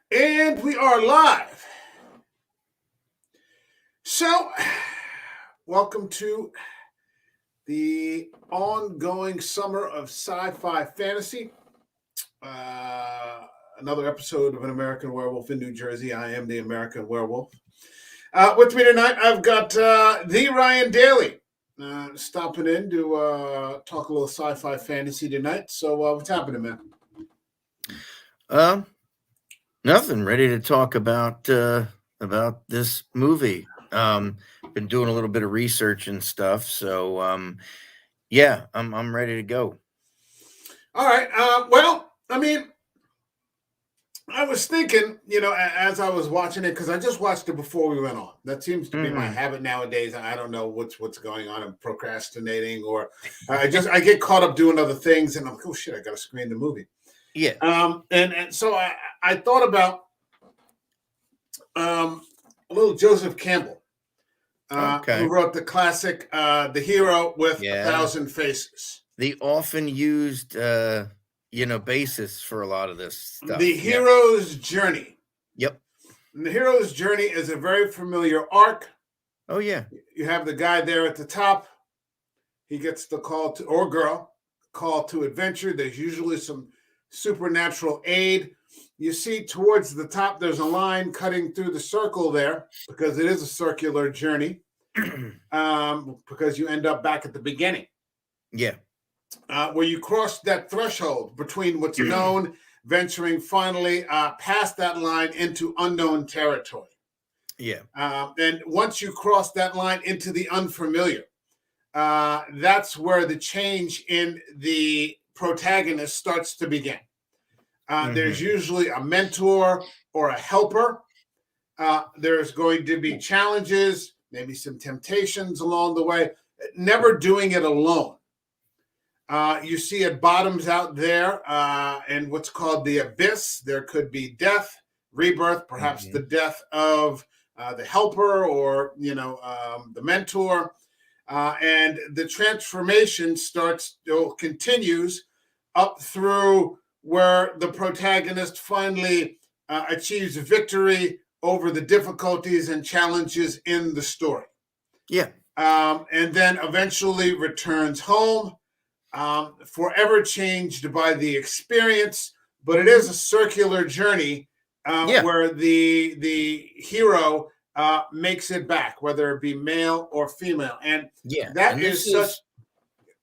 And we are live. So, welcome to the ongoing summer of sci-fi fantasy. Another episode of An American Werewolf in New Jersey. I am the American Werewolf. With me tonight, I've got the Ryan Daly stopping in to talk a little sci-fi fantasy tonight. So, what's happening, man? Nothing. Ready to talk about this movie. Been doing a little bit of research and stuff, so yeah, I'm ready to go. All right. Well, I mean, I was thinking, as I was watching it, because I just watched it before we went on. That seems to be my habit nowadays. I don't know what's going on. I'm procrastinating, or I get caught up doing other things, and I'm like, oh shit, I got to screen the movie. Yeah. And so I thought about a little Joseph Campbell, who wrote the classic "The Hero with a Thousand Faces." The often used, basis for a lot of this stuff. The hero's journey. Yep. And the hero's journey is a very familiar arc. Oh yeah. You have the guy there at the top. He gets the call to, or girl, call to adventure. There's usually some supernatural aid. You see towards the top, there's a line cutting through the circle there because it is a circular journey. Because you end up back at the beginning. Yeah. Where you cross that threshold between what's known, venturing finally past that line into unknown territory. Yeah. And once you cross that line into the unfamiliar, that's where the change in the protagonist starts to begin. There's usually a mentor or a helper. There's going to be challenges, maybe some temptations along the way, never doing it alone. You see it bottoms out there in what's called the abyss. There could be death, rebirth, perhaps the death of the helper or, the mentor. And the transformation continues up through where the protagonist finally achieves victory over the difficulties and challenges in the story. Yeah. And then eventually returns home, forever changed by the experience. But it is a circular journey where the hero makes it back, whether it be male or female. And that is such.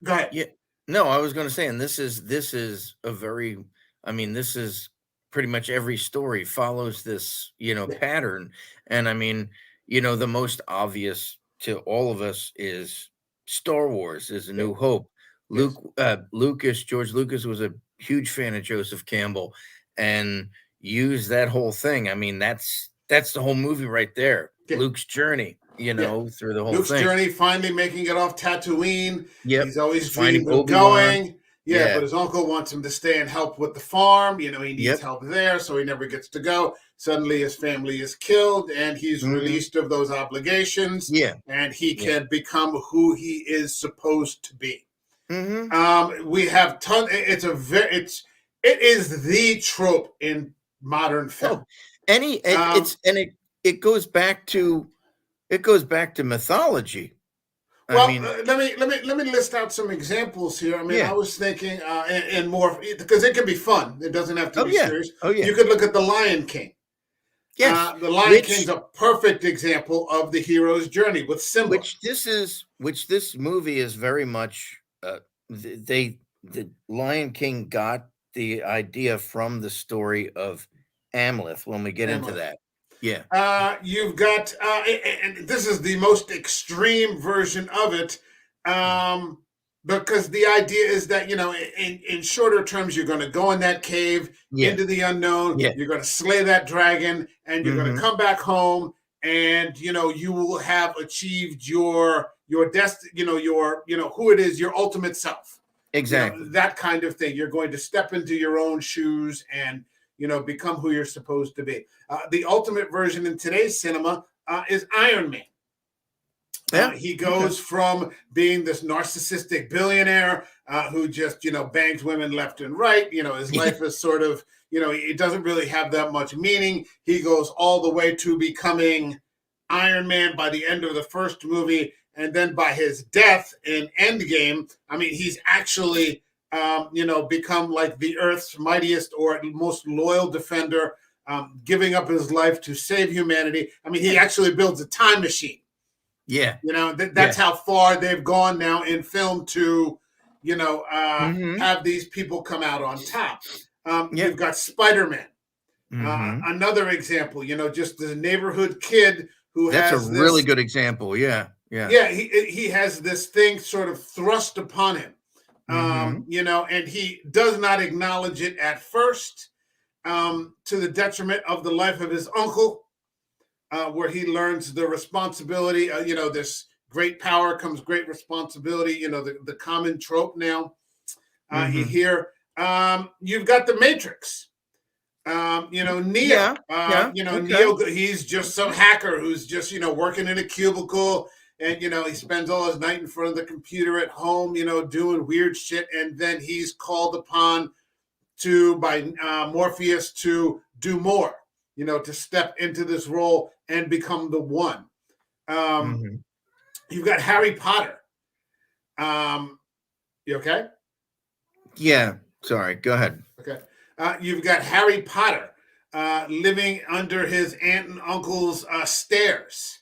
Go ahead. Yeah. No, I was going to say, and this is a very, this is pretty much every story follows this, pattern. And the most obvious to all of us is Star Wars is A New Hope. George Lucas was a huge fan of Joseph Campbell and used that whole thing. That's the whole movie right there. Yeah. Luke's journey, through the whole Luke's thing. journey, finally making it off Tatooine. Yep. He's always dreamed of going. Yeah, but his uncle wants him to stay and help with the farm. He needs help there, so he never gets to go. Suddenly his family is killed, and he's released of those obligations. Yeah. And he can become who he is supposed to be. We have it is the trope in modern film. It goes back to mythology. Well, let me list out some examples here. I was thinking, and more, because it can be fun. It doesn't have to be serious. Oh, yeah. You could look at The Lion King. Yes, The Lion King's a perfect example of the hero's journey with Simba. Which this movie is very much. The Lion King got the idea from the story of Amleth. When we get into that. Yeah. You've got, and this is the most extreme version of it, because the idea is that, in shorter terms, you're going to go in that cave into the unknown. Yeah. You're going to slay that dragon, and you're going to come back home, and, you will have achieved your destiny, who it is, your ultimate self. Exactly. That kind of thing. You're going to step into your own shoes and, become who you're supposed to be. The ultimate version in today's cinema is Iron Man. Yeah. He Okay. goes from being this narcissistic billionaire who just, bangs women left and right. His life is sort of, it doesn't really have that much meaning. He goes all the way to becoming Iron Man by the end of the first movie. And then by his death in Endgame, I mean, he's actually, become like the Earth's mightiest or most loyal defender, giving up his life to save humanity. I mean, he actually builds a time machine. Yeah. That's how far they've gone now in film to, Mm-hmm. have these people come out on top. Yeah. You've got Spider-Man, Mm-hmm. another example. Just the neighborhood kid who That's a has really this. good example. Yeah. Yeah. Yeah, he has this thing sort of thrust upon him, Mm-hmm. and he does not acknowledge it at first, to the detriment of the life of his uncle. Where he learns the responsibility. This great power comes great responsibility. The common trope now. You Mm-hmm. hear. You've got the Matrix. Neo. Yeah. Yeah. Okay. Neo. He's just some hacker who's just working in a cubicle, and he spends all his night in front of the computer at home. Doing weird shit, and then he's called upon by Morpheus to do more. To step into this role and become the one. Mm-hmm. You've got Harry Potter. You okay? Yeah. Sorry. Go ahead. Okay. You've got Harry Potter living under his aunt and uncle's stairs.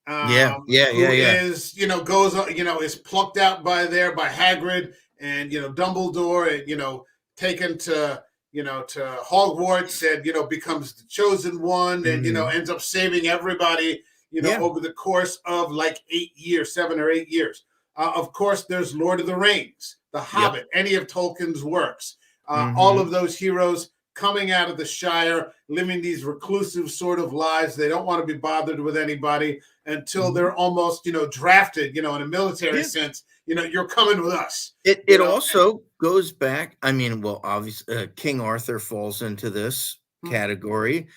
Yeah. Yeah. Who Yeah. Yeah. is, goes, is plucked out by Hagrid and, Dumbledore, and, taken to, to Hogwarts, and, becomes the chosen one, and, Mm-hmm. ends up saving everybody, Yeah. over the course of like 8 years, 7 or 8 years. Of course, there's Lord of the Rings, The Yep. Hobbit, any of Tolkien's works. All Mm-hmm. of those heroes coming out of the Shire, living these reclusive sort of lives. They don't want to be bothered with anybody until Mm-hmm. they're almost, drafted, in a military Yeah. sense. You're coming with us. It also goes back. I mean, well, obviously, King Arthur falls into this category.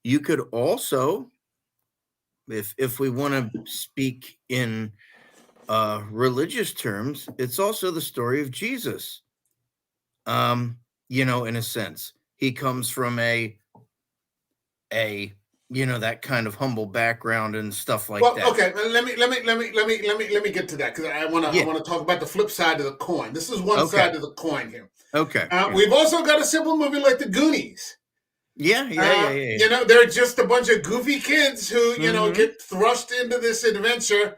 You could also, if we want to speak in religious terms, it's also the story of Jesus. In a sense, he comes from a that kind of humble background and stuff like Well, that. okay. Let me get to that, because I Yeah. want to talk about the flip side of the coin. This is one Okay. side of the coin here. Okay. We've also got a simple movie like The Goonies. Yeah. They're just a bunch of goofy kids who, Mhm. get thrust into this adventure,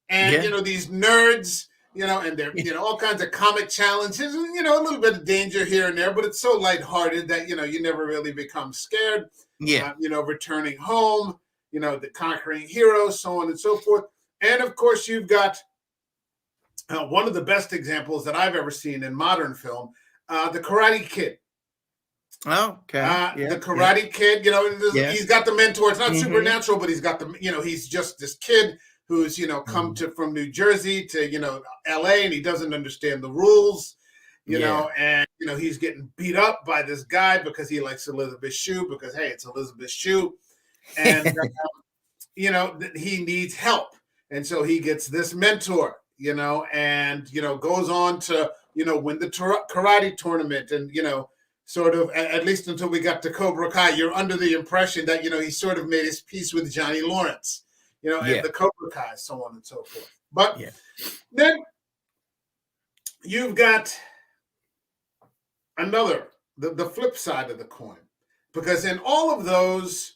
and Yeah. these nerds, and they're, all kinds of comic challenges, and a little bit of danger here and there, but it's so lighthearted that you never really become scared. Yeah. Returning home, the conquering hero, so on and so forth. And of course, you've got one of the best examples that I've ever seen in modern film, the Karate Kid. Oh, okay. Yeah. The Karate Kid, Yeah. he's got the mentor. It's not Mhm. supernatural, but he's got the, he's just this kid who's, come from New Jersey to, LA, and he doesn't understand the rules, Yeah. and, he's getting beat up by this guy because he likes Elizabeth Shue, because, hey, it's Elizabeth Shue. And, he needs help. And so he gets this mentor, and, goes on to, win the karate tournament, and, sort of, at least until we got to Cobra Kai, you're under the impression that, he sort of made his peace with Johnny Lawrence, Yeah. and the Cobra Kai, so on and so forth. But Yeah. then you've got the flip side of the coin, because in all of those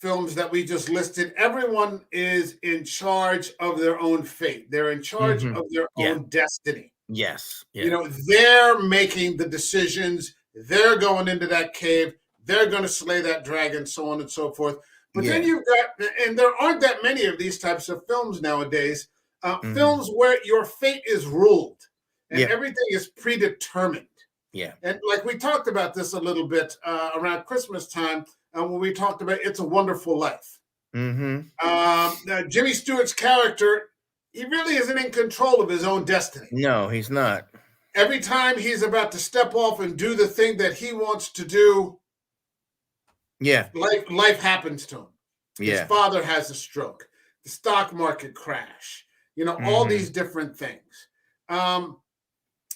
films that we just listed, everyone is in charge of their own fate. They're in charge Mhm. of their Yeah. own destiny. Yes. Yeah. They're making the decisions. They're going into that cave. They're going to slay that dragon, so on and so forth. But then Yeah. you've got, and there aren't that many of these types of films nowadays, Mhm. films where your fate is ruled and Yeah. everything is predetermined. Yeah. And like we talked about this a little bit around Christmas time, when we talked about It's a Wonderful Life. Mhm. Jimmy Stewart's character, he really isn't in control of his own destiny. No, he's not. Every time he's about to step off and do the thing that he wants to do, Yeah. life happens to him. His Yeah. father has a stroke. the stock market crash, all Mhm. these different things. Um,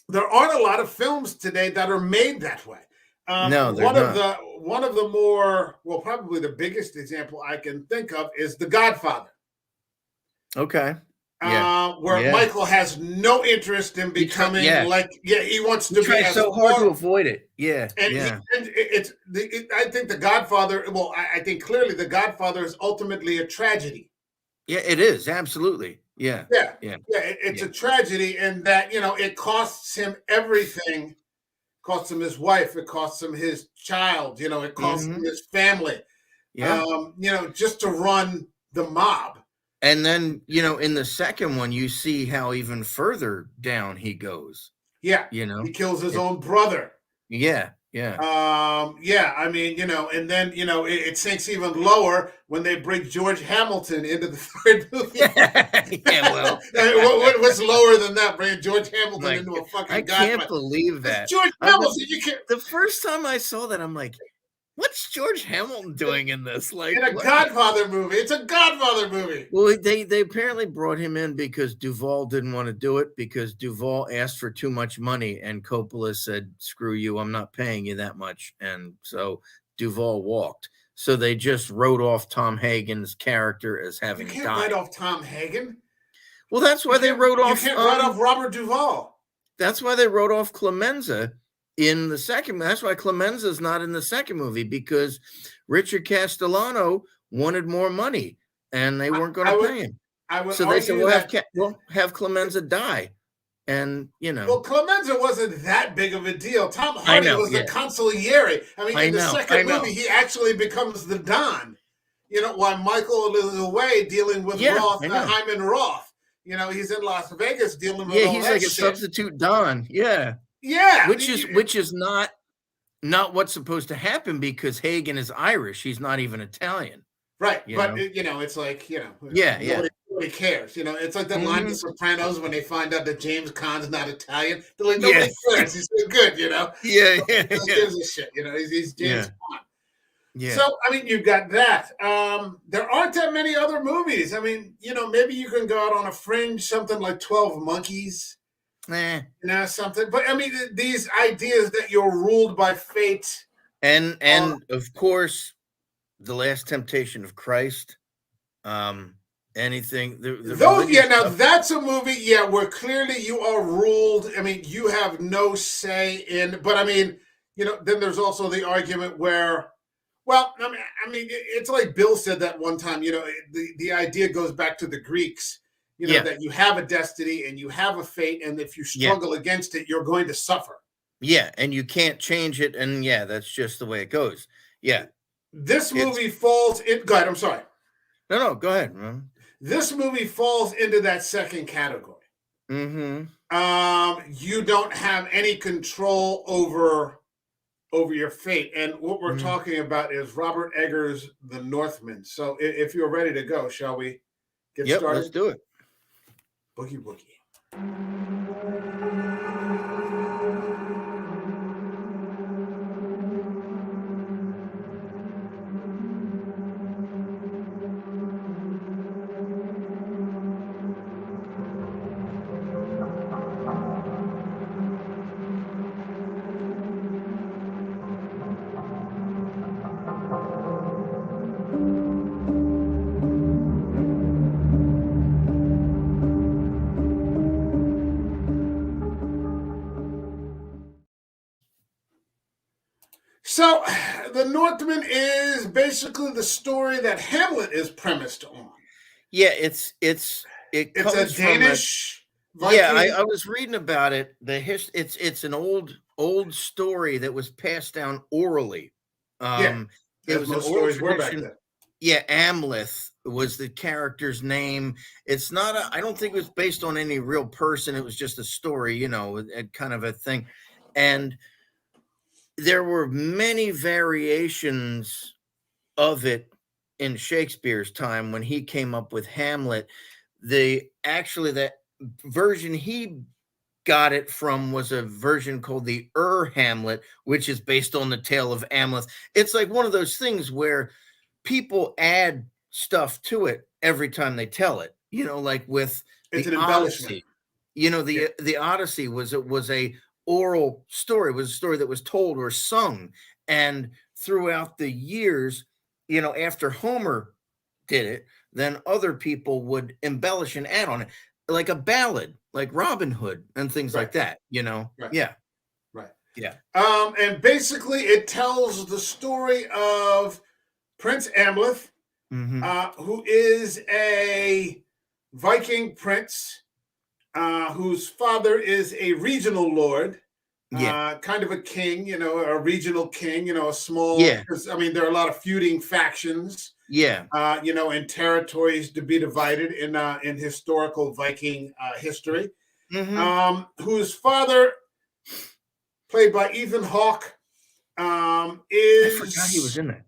there aren't a lot of films today that are made that way. No, there's One of not. the more, well, probably the biggest example I can think of is The Godfather, Okay. Yeah. where Yeah. Michael has no interest in becoming Yeah. like, yeah, he wants He to be tries as so hard to far. avoid it. Yeah. And Yeah. I think The Godfather. Well, I think clearly The Godfather is ultimately a tragedy. Yeah, it is. Absolutely. Yeah. Yeah, Yeah. yeah, it's Yeah. a tragedy in that it costs him everything. Costs him his wife. It costs him his child. It costs him Mhm. his family. Yeah. Just to run the mob. And then, in the second one, you see how even further down he goes, Yeah, you he know? kills his It own brother. Yeah. Yeah. Yeah, I mean, and then it sinks even lower when they bring George Hamilton into the third movie. Yeah, well, What's lower than that? Bringing George Hamilton like, into a I fucking can't Godfather. believe It's that. George I Hamilton. was You can't The first time I saw that, I'm like, "What's George Hamilton doing in this?" Like, in a what? Godfather movie. It's a Godfather movie. Well, they apparently brought him in because Duvall didn't wanna do it because Duvall asked for too much money, and Coppola said, "Screw you, I'm not paying you that much," and so Duvall walked. So they just wrote off Tom Hagen's character as You having can't write died. off Tom Hagen. Well, that's You why they can't. wrote You off, can't write off Robert Duvall. that's why they wrote off Clemenza in the second. That's why Clemenza's not in the second movie because Richard Castellano wanted more money and they I, weren't going I to would. pay him. I would So they said, argue "We'll that. have Clemenza die," and Well, Clemenza wasn't that big of a deal. Tom I Hardy know, was the yeah, consigliere. I mean, in the I second movie, know, he actually becomes the Don. While Michael is away dealing with yeah, I know, Hyman Roth. He's in Las Vegas dealing with yeah. all He's that like a shit. substitute Don, yeah, Yeah, which is not what's supposed to happen because Hagen is Irish. He's not even Italian, right. you But know. it's like Yeah, yeah. nobody cares. It's like that line in The Hmm. Sopranos when they find out that James Caan's not Italian. They're like, Yeah, nobody cares. He's so good. yeah, Nobody yeah, really yeah, gives a shit. He's James yeah, Caan. yeah. So, I mean, you've got that. There aren't that many other movies. I mean, maybe you can go out on a fringe, something like 12 Monkeys, Eh. something. But I mean, these ideas that you're ruled by fate are And of course, The Last Temptation of Christ. Um, anything the those, yeah, religious now stuff. that's a movie, yeah, where clearly you are ruled. I mean, you have no say in, but I mean, then there's also the argument where, well, it's like Bill said that one time. The idea goes back to the Greeks. Yeah, That you have a destiny and you have a fate, and if you yeah, struggle against it, you're going to suffer. yeah, and you can't change it, and yeah, that's just the way it goes. Yeah, This it's movie falls in. Go ahead. I'm sorry. no, go ahead, man. This movie falls into that second category. Mhm. You don't have any control over your fate, and what we're Mhm. talking about is Robert Eggers' The Northman. So, if you're ready to go, shall we get Yep, let's started? do it. Boogie woogie. So, The Northman is basically the story that Hamlet is premised on. Yeah, it It's a comes from a Danish yeah, Viking. I was reading about it. It's an old story that was passed down orally. Yeah, Um, it as was an most oral stories were back tradition. then. Yeah, Amleth was the character's name. It's not a I don't think it was based on any real person. It was just a story, kind of a thing. And there were many variations of it in Shakespeare's time when he came up with Hamlet. The version he got it from was a version called the Hamlet, which is based on the tale of Amleth. It's like one of those things where people add stuff to it every time they tell it. Like with It's the an embellishment. Odyssey. Yeah. The Odyssey was a oral story. It was a story that was told or sung, and throughout the years, after Homer did it, then other people would embellish and add on it, like a ballad, like Robin Hood and things Right. like that. Right. Yeah, Right. yeah, And basically, it tells the story of Prince Amleth, hmm, who is a Viking prince, whose father is a regional lord, yeah, kind of a king, a regional king, a small, yeah, because I mean, there are a lot of feuding factions, yeah, and territories to be divided in historical Viking history. hmm. Whose father, played by Ethan Hawke, I forgot he was is in that.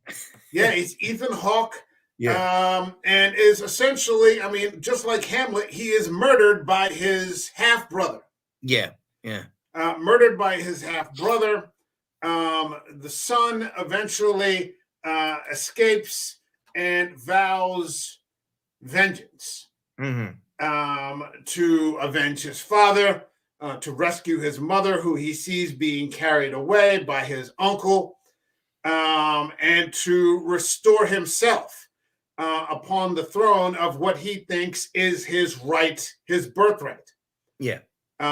yeah, he's Ethan Hawke, Yeah, and is essentially, I mean, just like Hamlet, he is murdered by his half brother. yeah, yeah, Murdered by his half brother. The son eventually escapes and vows vengeance, hmm, to avenge his father, to rescue his mother, who he sees being carried away by his uncle, and to restore himself upon the throne of what he thinks is his right, his birthright. yeah,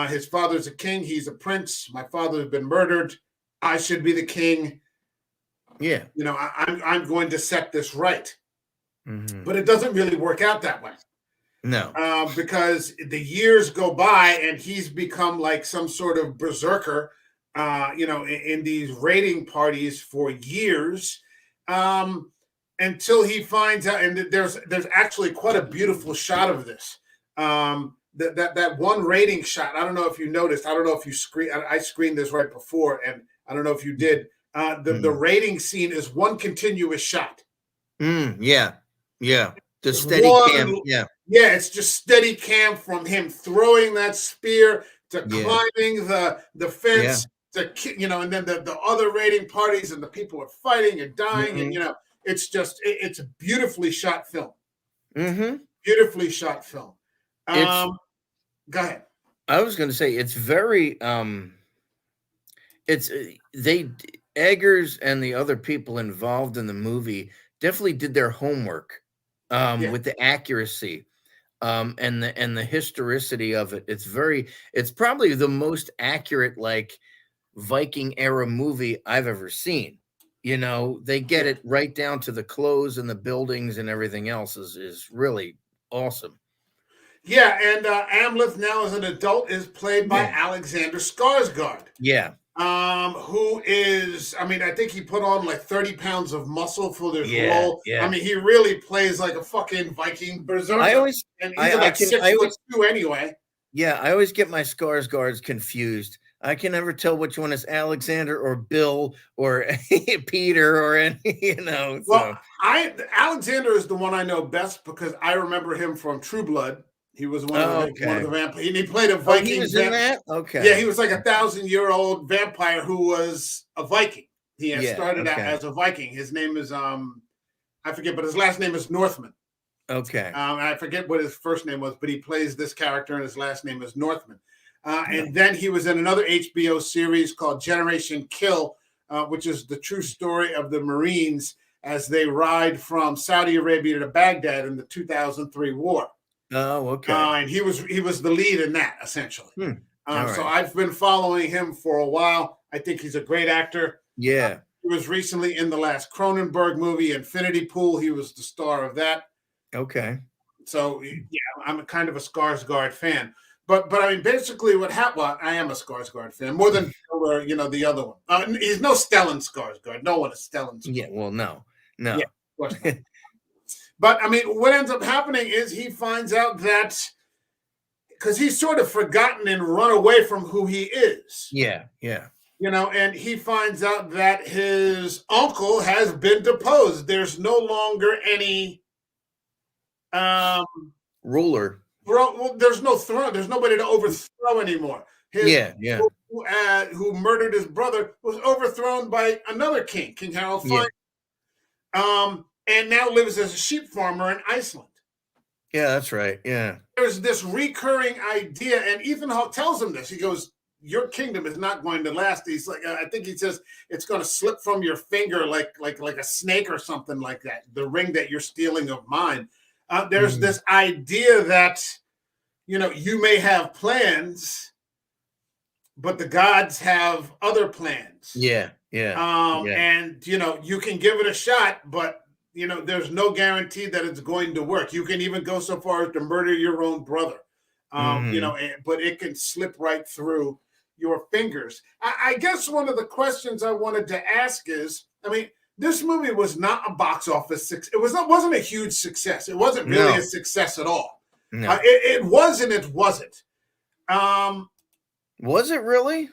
His father's a king. He's a prince. My father has been murdered. I should be the king. yeah, I'm going to set this right. hmm. But it doesn't really work out that way, No, because the years go by and he's become like some sort of berserker, in these raiding parties for years, um, until he finds out. And there's actually quite a beautiful shot of this. That one raiding shot. I don't know if you noticed. I don't know if you screen. I screened this right before, and I don't know if you did. The mm. raiding scene is one continuous shot. Yeah, yeah. The Just steady one, cam. Yeah, yeah, it's just steady cam from him throwing that spear to yeah, climbing the yeah. fence to, and then the other raiding parties and the people are fighting and dying, and Hmm, it's a beautifully shot film. hmm. Beautifully shot film. It's. Um, Go ahead. I was going to say it's very. It's they Eggers and the other people involved in the movie definitely did their homework, Yeah, with the accuracy, and the historicity of it. It's probably the most accurate, like, Viking era movie I've ever seen. They get yeah, it right down to the clothes and the buildings and everything else is really awesome. yeah. And Amleth now as an adult is played by Yeah. Alexander Skarsgård. Yeah. Who is, I mean, I think he put on like 30 pounds of muscle for this Yeah. role. I Yeah. mean, he really plays like a fucking Viking I berserker. always And he's about six I foot always two anyway. Yeah, I always get my Skarsgårds confused. I can never tell which one is Alexander or Bill or Peter or any, Well, so. Alexander is the one I know best because I remember him from True Blood. He was Oh, one of okay. the vampires. He played a Oh, he Viking was in vamp. that? Yeah, he Okay. was like 1,000-year-old vampire who was a Viking. He had Yeah, started out okay. as a Viking. His name is I forget, but his last name is Northman. Okay. I forget what his first name was, but he plays this character, and his last name is Northman. No. And then he was in another HBO series called Generation Kill, which is the true story of the Marines as they ride from Saudi Arabia to Baghdad in the 2003 war. Oh, okay. And he was the lead in that essentially. Hmm. So Alright. I've been following him for a while. I think he's a great actor. Yeah. He was recently in the last Cronenberg movie, Infinity Pool. He was the star of that. Okay. So yeah, I'm a kind of a Skarsgård fan. But I mean, basically, what happened? Well, I am a Skarsgård fan more than the other one. He's no Stellan Skarsgård. No one is Stellan Yeah, Skarsgård. well, no. Yeah, No. of course not. But I mean, what ends up happening is he finds out that because he's sort of forgotten and run away from who he is, Yeah, yeah. and he finds out that his uncle has been deposed. There's no longer any um Ruler. well, there's no throne. There's nobody to overthrow anymore. His Yeah, yeah. who murdered his brother was overthrown by another king, King Harold Yeah. Fine, and now lives as a sheep farmer in Iceland. Yeah, that's right. Yeah. There's this recurring idea, and Ethan Hawke tells him this. He goes, "Your kingdom is not going to last." He's like, I think he says it's going to slip from your finger like a snake or something like that. The ring that you're stealing of mine. There's this idea that you may have plans, but the gods have other plans. Yeah. Yeah. Yeah. And you can give it a shot, but there's no guarantee that it's going to work. You can even go so far as to murder your own brother. But it can slip right through your fingers. I guess one of the questions I wanted to ask is, I mean, this movie was not a box office success. Wasn't a huge success. It wasn't really a success at all. No. It was and it wasn't. Was it really?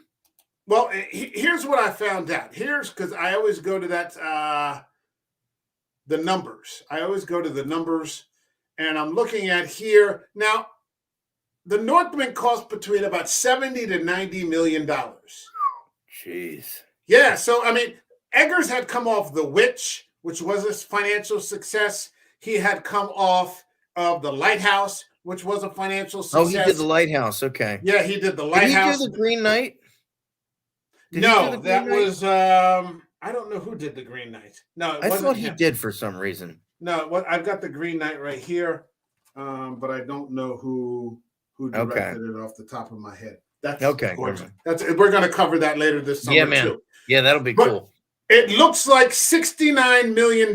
Well, here's what I found out. Here's because I always go to that the numbers. I always go to the numbers, and I'm looking at here now. The Northman cost between about $70 to $90 million. Jeez. Yeah, so I mean, Eggers had come off The Witch, which was a financial success. He had come off of The Lighthouse, which was a financial success. Oh, he did The Lighthouse. Okay. Yeah, he did The Lighthouse. Did he do The Green Knight? No, that was I don't know who did The Green Knight. No, I thought he did for some reason. No, I've got The Green Knight right here, but I don't know who directed it off the top of my head. That's okay. We're going to cover that later this summer. Yeah, man. Too. Yeah, that'll be cool. It looks like $69 million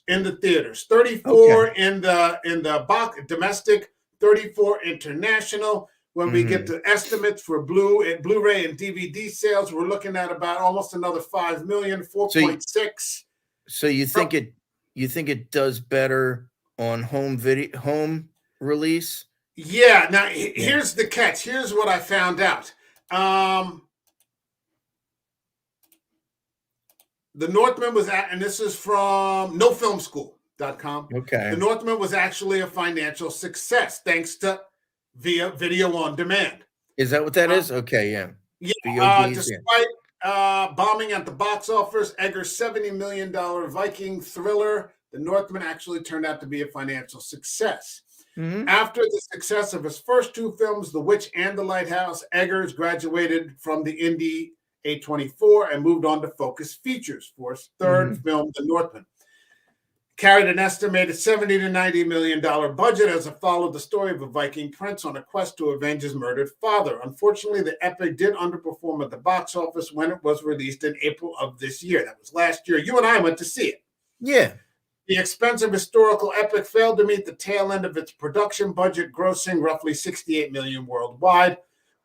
in the theaters, 34 in the box domestic, 34 international. When we get to estimates for Blu-ray and DVD sales, we're looking at about almost another 5 million, 4.6. So you think it does better on home release? Yeah. Now here's the catch. Here's what I found out. The Northman was and this is from nofilmschool.com. Okay. The Northman was actually a financial success thanks to via video on demand. Is that what that is? Okay, yeah. Yeah. Despite bombing at the box office, Eggers' $70 million Viking thriller, The Northman, actually turned out to be a financial success. After the success of his first two films, The Witch and The Lighthouse, Eggers graduated from the indie A24 and moved on to Focus Features for his third film, The Northman. Carried an estimated $70 to $90 million budget as it followed the story of a Viking prince on a quest to avenge his murdered father. Unfortunately, the epic did underperform at the box office when it was released in April of this year. That was last year. You and I went to see it. Yeah. The expensive historical epic failed to meet the tail end of its production budget, grossing roughly $68 million worldwide.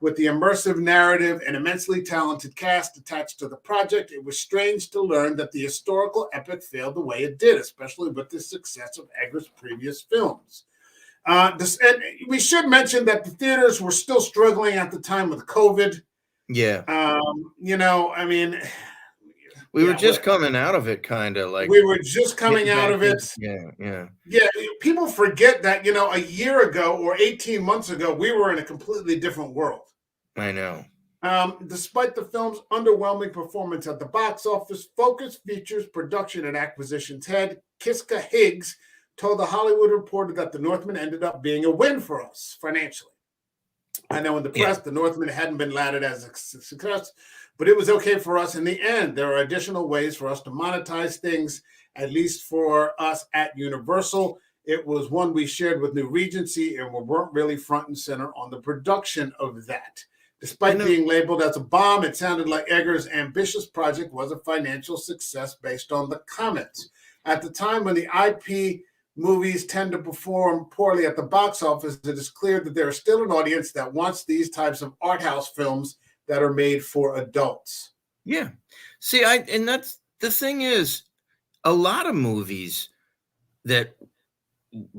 With the immersive narrative and immensely talented cast attached to the project, it was strange to learn that the historical epic failed the way it did, especially with the success of Eggers' previous films. And we should mention that the theaters were still struggling at the time with COVID. Yeah. I mean, we were just coming out of it, kind of like we were just coming out of it. Yeah. People forget that, a year ago or 18 months ago, we were in a completely different world. I know. Despite the film's underwhelming performance at the box office, Focus Features production and acquisitions head Kiska Higgs told The Hollywood Reporter that The Northman ended up being a win for us financially. I know in the press, The Northman hadn't been lauded as a success, but it was okay for us in the end. There are additional ways for us to monetize things, at least for us at Universal. It was one we shared with New Regency, and we weren't really front and center on the production of that. Despite being labeled as a bomb, it sounded like Eggers' ambitious project was a financial success based on the comments. At the time when the IP movies tend to perform poorly at the box office, it is clear that there is still an audience that wants these types of art house films that are made for adults. Yeah. See, and that's the thing is, a lot of movies that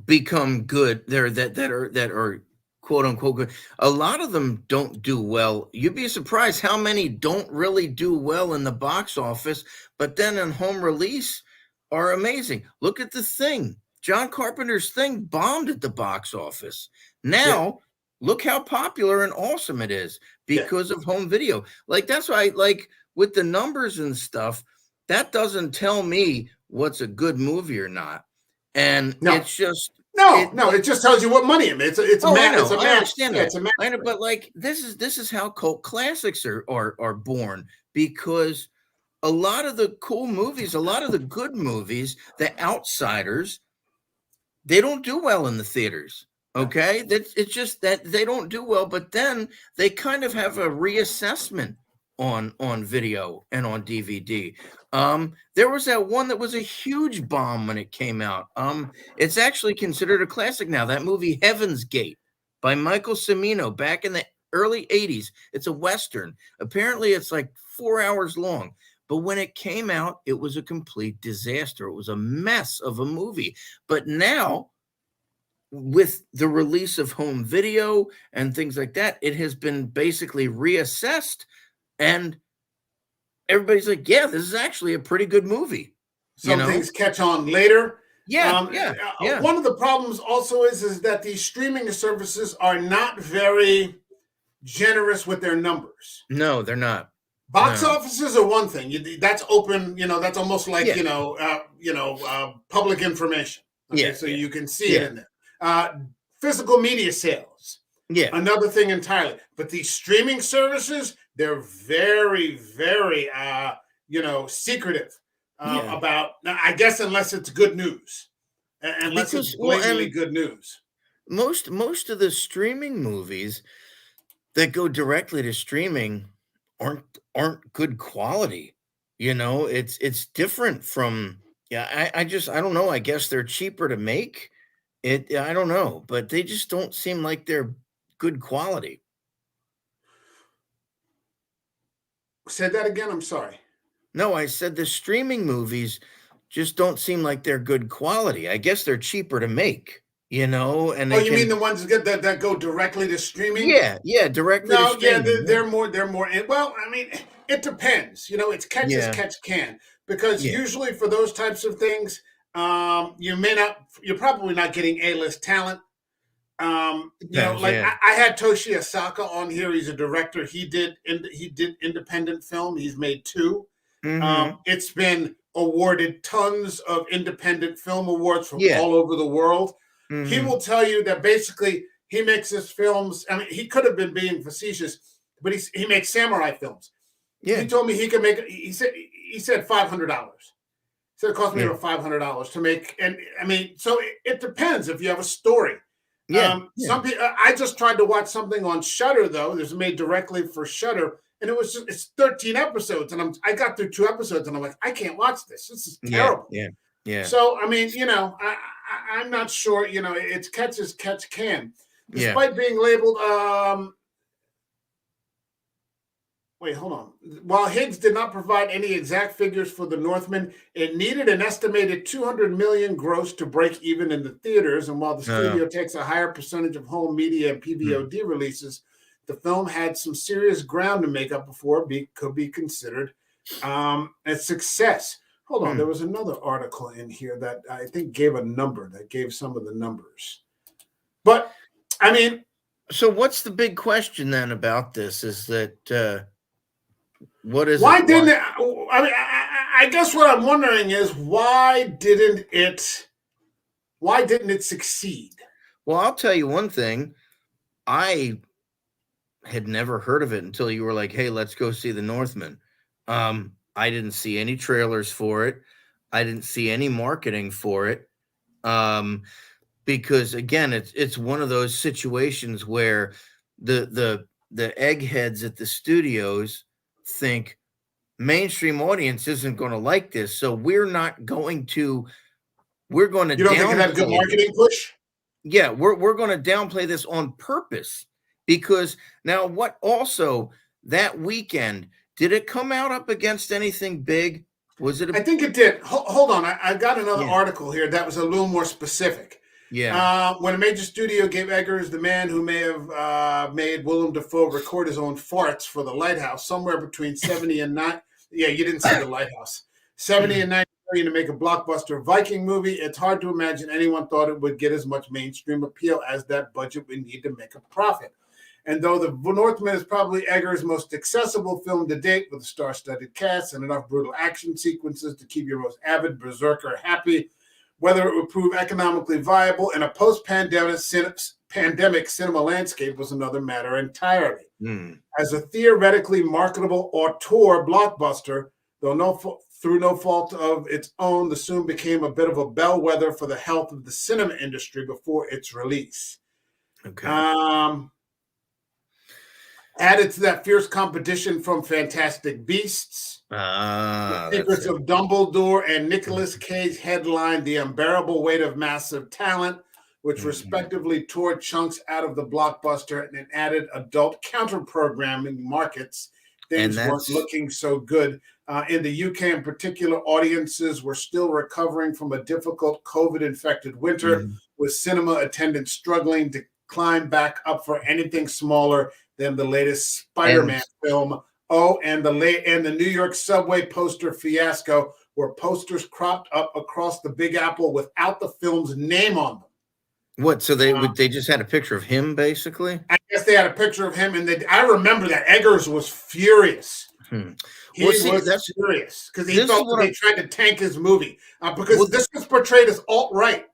become good, that are quote unquote good, a lot of them don't do well. You'd be surprised how many don't really do well in the box office, but then in home release are amazing. Look at The Thing. John Carpenter's Thing bombed at the box office. Now, look how popular and awesome it is because of home video. Like, that's why, like, with the numbers and stuff, that doesn't tell me what's a good movie or not. And it's just, No, It no, it just tells you what money it makes. It's a Oh, I math. It's know. a I math. understand Yeah, that. it's a math. I know, but like this is how cult classics are born because a lot of the cool movies, a lot of the good movies, the outsiders, they don't do well in the theaters. Yeah. Okay, that's it's just that they don't do well, but then they kind of have a reassessment on video and on DVD. There was that one that was a huge bomb when it came out. It's actually considered a classic now. That movie Heaven's Gate by Michael Cimino back in the early 80s. It's a Western. Apparently, it's like 4 hours long. But when it came out, it was a complete disaster. It was a mess of a movie. But now, with the release of home video and things like that, it has been basically reassessed, and everybody's like, "Yeah, this is actually a pretty good movie." You Some know? things catch on later. Yeah, yeah, yeah. One of the problems also is that these streaming services are not very generous with their numbers. No, they're not. Box No. offices are one thing. That's open. That's almost like Yeah, public information. Okay, yeah, so yeah, you can see it yeah, in there. Physical media sales, yeah, another thing entirely. But these streaming services, they're very, very, secretive yeah. about. Now, I guess unless it's good news, unless it's Because well, blatantly and good news. most of the streaming movies that go directly to streaming aren't good quality. It's different from yeah, I don't know. I guess they're cheaper to make. I don't know, but they just don't seem like they're good quality. Say that again. I'm sorry. No, I said the streaming movies just don't seem like they're good quality. I guess they're cheaper to make, and Oh, they you mean can the ones that go directly to streaming? yeah, yeah, directly to No, yeah, streaming. Yeah. they're more. Well, I mean, it depends. It's catch as Yeah, catch can because yeah. usually for those types of things, you're probably not getting A-list talent. Depends, Like yeah. I had Toshi Asaka on here. He's a director. He did independent film. He's made two. Mhm. It's been awarded tons of independent film awards from Yeah. all over the world. He Mhm. will tell you that basically he makes his films. I mean, he could have been being facetious, but he makes samurai films. He Yeah. told me he could make. He said $500. He said it cost me Yeah. about $500 to make. And I mean, so it depends if you have a story. Yeah. Yeah. Some people. I just tried to watch something on Shutter though. There's made directly for Shutter, and it's 13 episodes, and I got through 2 episodes, and I'm like, I can't watch this. This is Yeah. terrible. Yeah. Yeah. So I mean, I'm not sure. It's catch as catch can, Yeah. despite being labeled. Wait, hold on. While Higgs did not provide any exact figures for the Northman, it needed an estimated 200 million gross to break even in the theaters. And while the Uh, studio takes a higher percentage of home media and hmm. PVOD releases, the film had some serious ground to make up before it could be considered a success. Hold on, there Hmm. was another article in here that I think gave a number, that gave some of the numbers. But I mean, So what's the big question then about this? Is that what is why it? didn't it? I mean, I guess what I'm wondering is why didn't it succeed? Well, I'll tell you one thing. I had never heard of it until you were like, "Hey, let's go see the Northman." I didn't see any trailers for it. I didn't see any marketing for it. Um, because again, it's one of those situations where the eggheads at the studios think mainstream audience isn't going to like this, so we're going to You don't think it had a good downplay this. marketing push? Yeah, we're going to downplay this on purpose because now what also that weekend did it come out up against anything big? Was it I a think it did. Hold on, I got another yeah, article here that was a little more specific. yeah. When a major studio gave Eggers, the man who may have made Willem Dafoe record his own farts for The Lighthouse, somewhere between 70 and 9. Yeah, you didn't see The Lighthouse. 70 and 90 million to make a blockbuster Viking movie. It's hard to imagine anyone thought it would get as much mainstream appeal as that budget would need to make a profit. And though The Northman is probably Eggers' most accessible film to date, with a star-studded cast and enough brutal action sequences to keep your most avid berserker happy, whether it would prove economically viable in a post-pandemic cinema landscape was another matter entirely. As a theoretically marketable auteur blockbuster, though through no fault of its own, the soon became a bit of a bellwether for the health of the cinema industry before its release. Okay. Added to that fierce competition from Fantastic Beasts, The Secrets of Dumbledore and Nicolas Cage headlined The Unbearable Weight of Massive Talent, which respectively tore chunks out of the blockbuster and added adult counter-programming markets. Things weren't looking so good. In the UK in particular, audiences were still recovering from a difficult COVID-infected winter, with cinema attendance struggling to climb back up for anything smaller than the latest Spider-Man film. Oh, and the New York subway poster fiasco, where posters cropped up across the Big Apple without the film's name on them. What? So they just had a picture of him, basically? I guess they had a picture of him, and I remember that Eggers was furious. He was furious because he felt that they tried to tank his movie because this was portrayed as alt-right.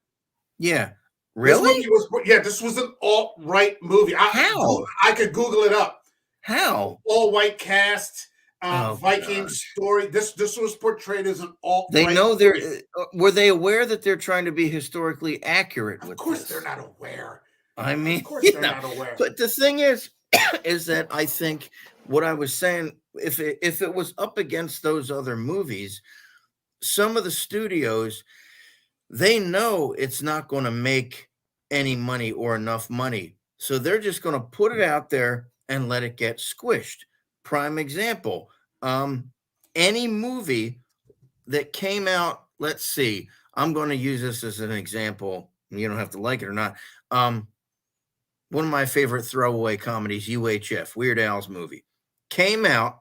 Yeah. Really? This was an alt-right movie. How? I could Google it up. How? All-white cast, Viking story. This was portrayed as an alt-right. They know were they aware that they're trying to be historically accurate with this? Of course they're not aware. I mean, of course they're not aware. But the thing is that I think what I was saying, if it was up against those other movies, some of the studios, they know it's not going to make any money or enough money. So they're just going to put it out there and let it get squished. Prime example, any movie that came out, let's see, I'm going to use this as an example. You don't have to like it or not. One of my favorite throwaway comedies, UHF, Weird Al's movie, came out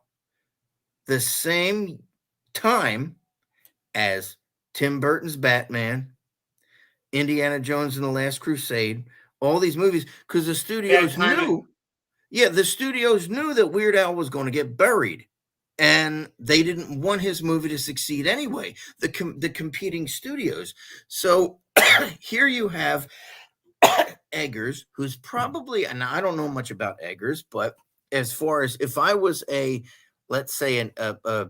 the same time as Tim Burton's Batman, Indiana Jones and the Last Crusade, all these movies, because the studios knew. Yeah, the studios knew that Weird Al was going to get buried, and they didn't want his movie to succeed anyway, the competing studios. So here you have Eggers, who's probably, and I don't know much about Eggers, but as far as if I was let's say a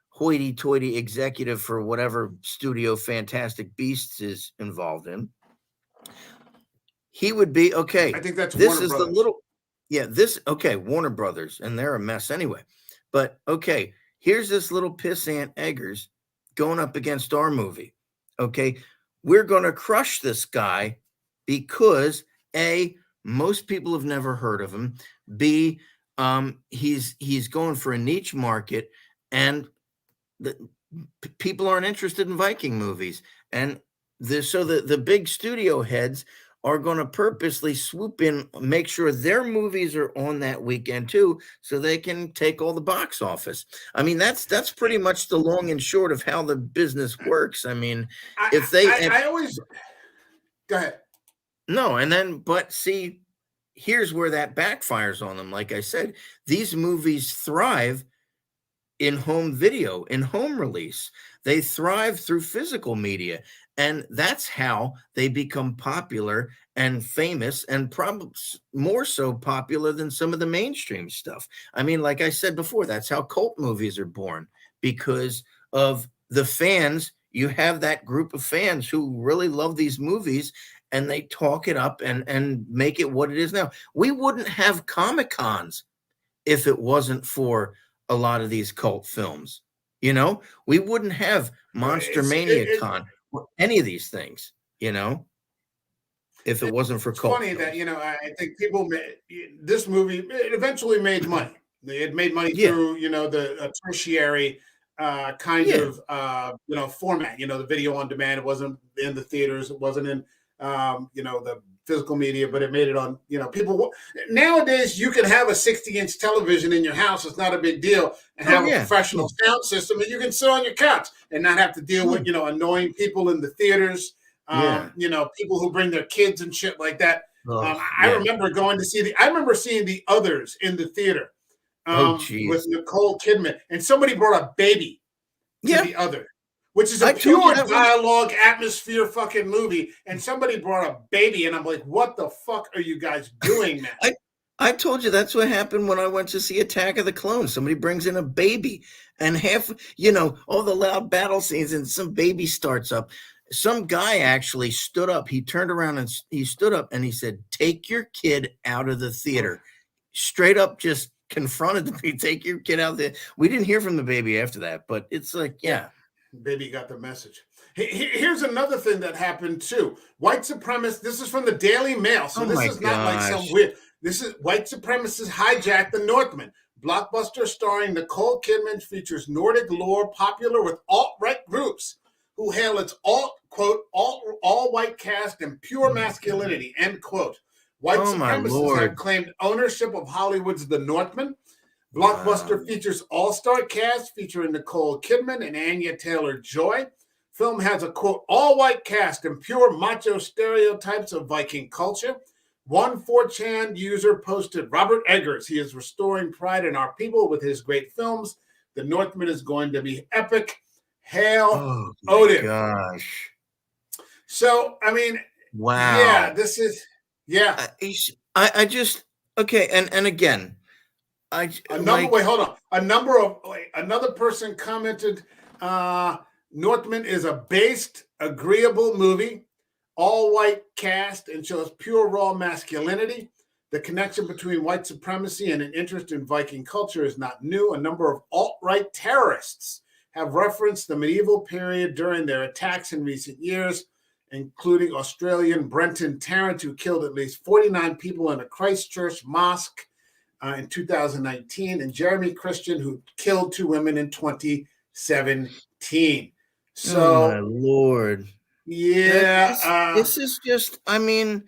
hoity-toity executive for whatever studio Fantastic Beasts is involved in, he would be, okay, I think that's this Warner is Brothers. Warner Brothers, and they're a mess anyway. But okay, here's this little pissant Eggers going up against our movie. Okay, we're going to crush this guy because A, most people have never heard of him. B, he's going for a niche market, and people aren't interested in Viking movies. And so the big studio heads are going to purposely swoop in, make sure their movies are on that weekend too, so they can take all the box office. I mean, that's pretty much the long and short of how the business works. I mean, I always go ahead. No, but see, here's where that backfires on them. Like I said, these movies thrive in home video, in home release. They thrive through physical media. And that's how they become popular and famous, and probably more so popular than some of the mainstream stuff. I mean, like I said before, that's how cult movies are born, because of the fans. You have that group of fans who really love these movies, and they talk it up and make it what it is now. We wouldn't have Comic-Cons if it wasn't for a lot of these cult films. You know, we wouldn't have Monster Mania Con or any of these things, you know, if it wasn't for cult funny films. that, I think this movie, it eventually made money. It made money through, the tertiary kind of, format, the video on demand. It wasn't in the theaters. It wasn't in, the physical media, but it made it on, people. Nowadays, you can have a 60-inch television in your house. It's not a big deal, and have a professional sound system, and you can sit on your couch and not have to deal with, annoying people in the theaters, people who bring their kids and shit like that. I remember seeing The Others in the theater with Nicole Kidman, and somebody brought a baby to The Other. which is a I told you pure that was. dialogue atmosphere fucking movie. And somebody brought a baby, and I'm like, what the fuck are you guys doing, man? I I told you that's what happened when I went to see Attack of the Clones. Somebody brings in a baby, and all the loud battle scenes, and some baby starts up. Some guy actually stood up. He turned around and he stood up and he said, "Take your kid out of the theater." Straight up, just confronted me. Take your kid out there. We didn't hear from the baby after that, but it's like, yeah. Baby got the message. Here's another thing that happened too. White supremacists. This is from the Daily Mail, so Oh this my is not like some gosh. weird. This is white supremacists hijacked the Northman. Blockbuster starring Nicole Kidman features Nordic lore popular with alt-right groups who hail its all white cast and pure masculinity, end quote. White Oh my supremacists have Lord. claimed ownership of Hollywood's The Northman. Blockbuster Wow. features all-star cast featuring Nicole Kidman and Anya Taylor-Joy. Film has a quote all-white cast and pure macho stereotypes of Viking culture. One 4chan user posted, Robert Eggers, he is restoring pride in our people with his great films. The Northman is going to be epic. Hail Oh my Odin. gosh. So, I mean, yeah, Wow. this is, yeah. I just, okay, and again, Wait, hold on. Another person commented, Northman is a based, agreeable movie, all white cast, and shows pure raw masculinity. The connection between white supremacy and an interest in Viking culture is not new. A number of alt-right terrorists have referenced the medieval period during their attacks in recent years, including Australian Brenton Tarrant, who killed at least 49 people in a Christchurch mosque in 2019, and Jeremy Christian, who killed 2 women in 2017. Oh my So, Lord. yeah. This is just, I mean,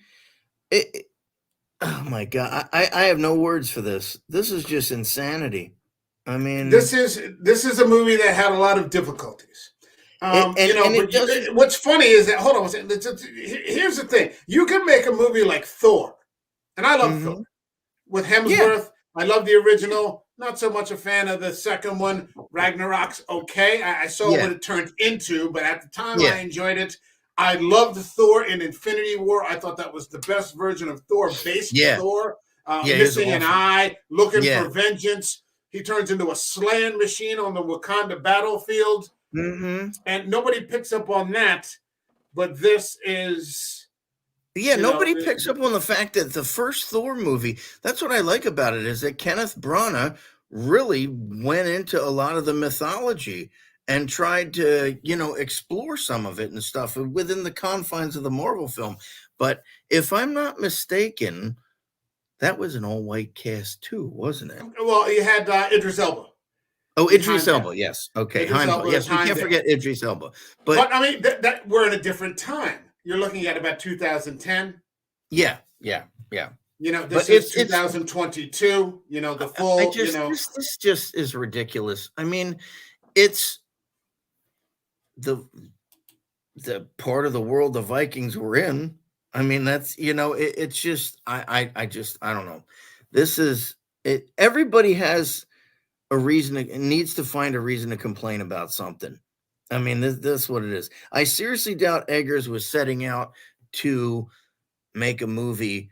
oh my God. I have no words for this. This is just insanity. I This mean, is a movie that had a lot of difficulties. and it doesn't. What's funny is that, hold on, here's the thing. You can make a movie like Thor, and I love Thor, Mhm. with Yeah. Hemsworth. I love the original. Not so much a fan of the second one. Ragnarok's okay. I saw Yeah. what it turned into, but at the time I Yeah. enjoyed it. I loved Thor in Infinity War. I thought that was the best version of Thor, based Yeah. Thor, Yeah. It was missing an awesome. eye, looking Yeah. for vengeance. He turns into a slaying machine on the Wakanda battlefield, Hmm. and nobody picks up on that. But this is, Yeah, you know, nobody picks up on the fact that the first Thor movie, that's what I like about it, is that Kenneth Branagh really went into a lot of the mythology and tried to, explore some of it and stuff within the confines of the Marvel film. But if I'm not mistaken, that was an all-white cast too, wasn't it? well, he had Idris Elba Oh, behind Idris that. Elba, yes. Okay, Idris Heimdall. Elba is Yes, we behind can't there. forget Idris Elba. But But I mean, that we're in a different time. You're looking at about 2010. yeah, yeah, yeah. This But is it's 2022. The I full. just this just is ridiculous. I mean, it's the part of the world the Vikings were in. I mean, that's it's just I don't know. This is it. Everybody has a reason needs to find a reason to complain about something. I mean, this is what it is. I seriously doubt Eggers was setting out to make a movie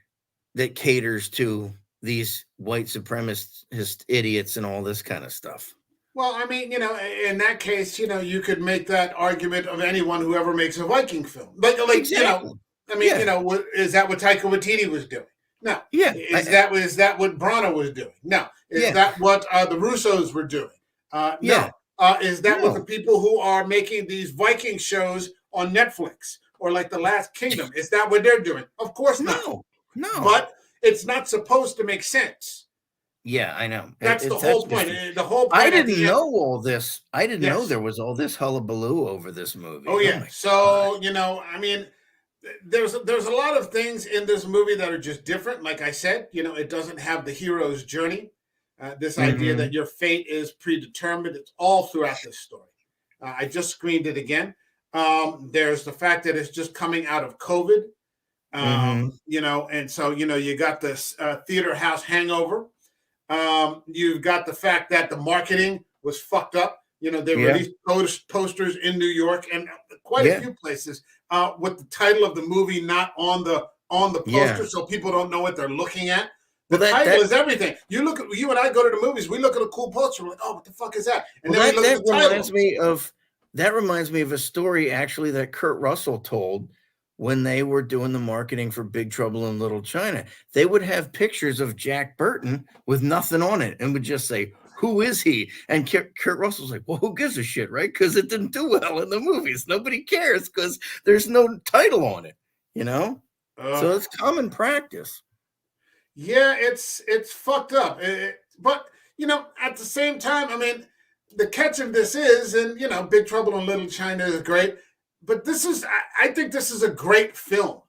that caters to these white supremacist idiots and all this kind of stuff. Well, I mean, in that case, you could make that argument of anyone who ever makes a Viking film. Exactly. I mean, Yeah. is that what Taika Waititi was doing? No. Yeah. Is that what Branagh was doing? No. Is Yeah. that what the Russos were doing? Yeah. No. Is that what the No. people who are making these Viking shows on Netflix or like The Last Kingdom, is that what they're doing? Of course not. No. No. But it's not supposed to make sense. Yeah, I know. That's the That's whole point. just The whole I point at didn't the end. know all this. I didn't know Yes. there was all this hullabaloo over this movie. Oh Oh yeah. my god. So I mean, there's a lot of things in this movie that are just different. Like I said, it doesn't have the hero's journey. This idea that Mhm. your fate is predetermined. It's all throughout this story. I just screened it again. There's the fact that it's just coming out of COVID. Mhm. And so you got this theater house hangover. You've got the fact that the marketing was fucked up. They Yeah. released posters in New York and quite a Yeah. few places with the title of the movie not on the Yeah. poster, so people don't know what they're looking at. The Well, title is everything. You and I go to the movies. We look at a cool poster. We're like, oh, what the fuck is that? And then we look at the title. That reminds me of a story actually that Kurt Russell told when they were doing the marketing for Big Trouble in Little China. They would have pictures of Jack Burton with nothing on it and would just say, "Who is he?" And Kurt Russell's like, "Well, who gives a shit, right? Because it didn't do well in the movies. Nobody cares because there's no title on it, you know." So it's common practice. Yeah, it's fucked up. But at the same time, I mean, the catch of this is, and Big Trouble in Little China is great, but I think this is a great film.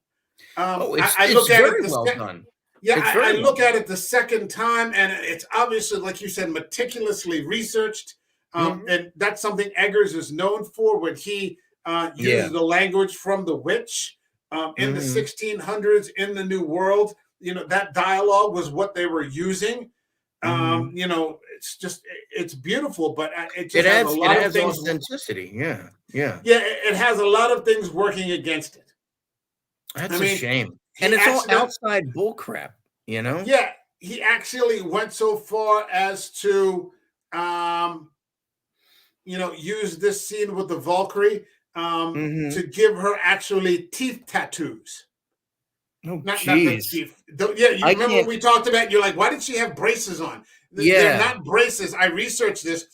I It's look at it very well done. Yeah, It's I very well look at done. it the second time, and it's obviously, like you said, meticulously researched. Mhm. And that's something Eggers is known for when he Yeah. uses the language from The Witch in the Mhm. 1600s in the New World. That dialogue was what they were using. Mhm. It's beautiful, but it It just has a it lot of adds things. authenticity. Yeah. Yeah. Yeah, it has a lot of things working against it. I That's a mean, shame. And he it's all accident outside bull crap, you know? yeah, he actually went so far as to um, use this scene with the Valkyrie to Mhm. give her actually teeth tattoos. Oh, Not the geez. teeth. Yeah, you I remember when can't. we talked about? You're like, why did she have braces on? They're Yeah. not braces. I researched this.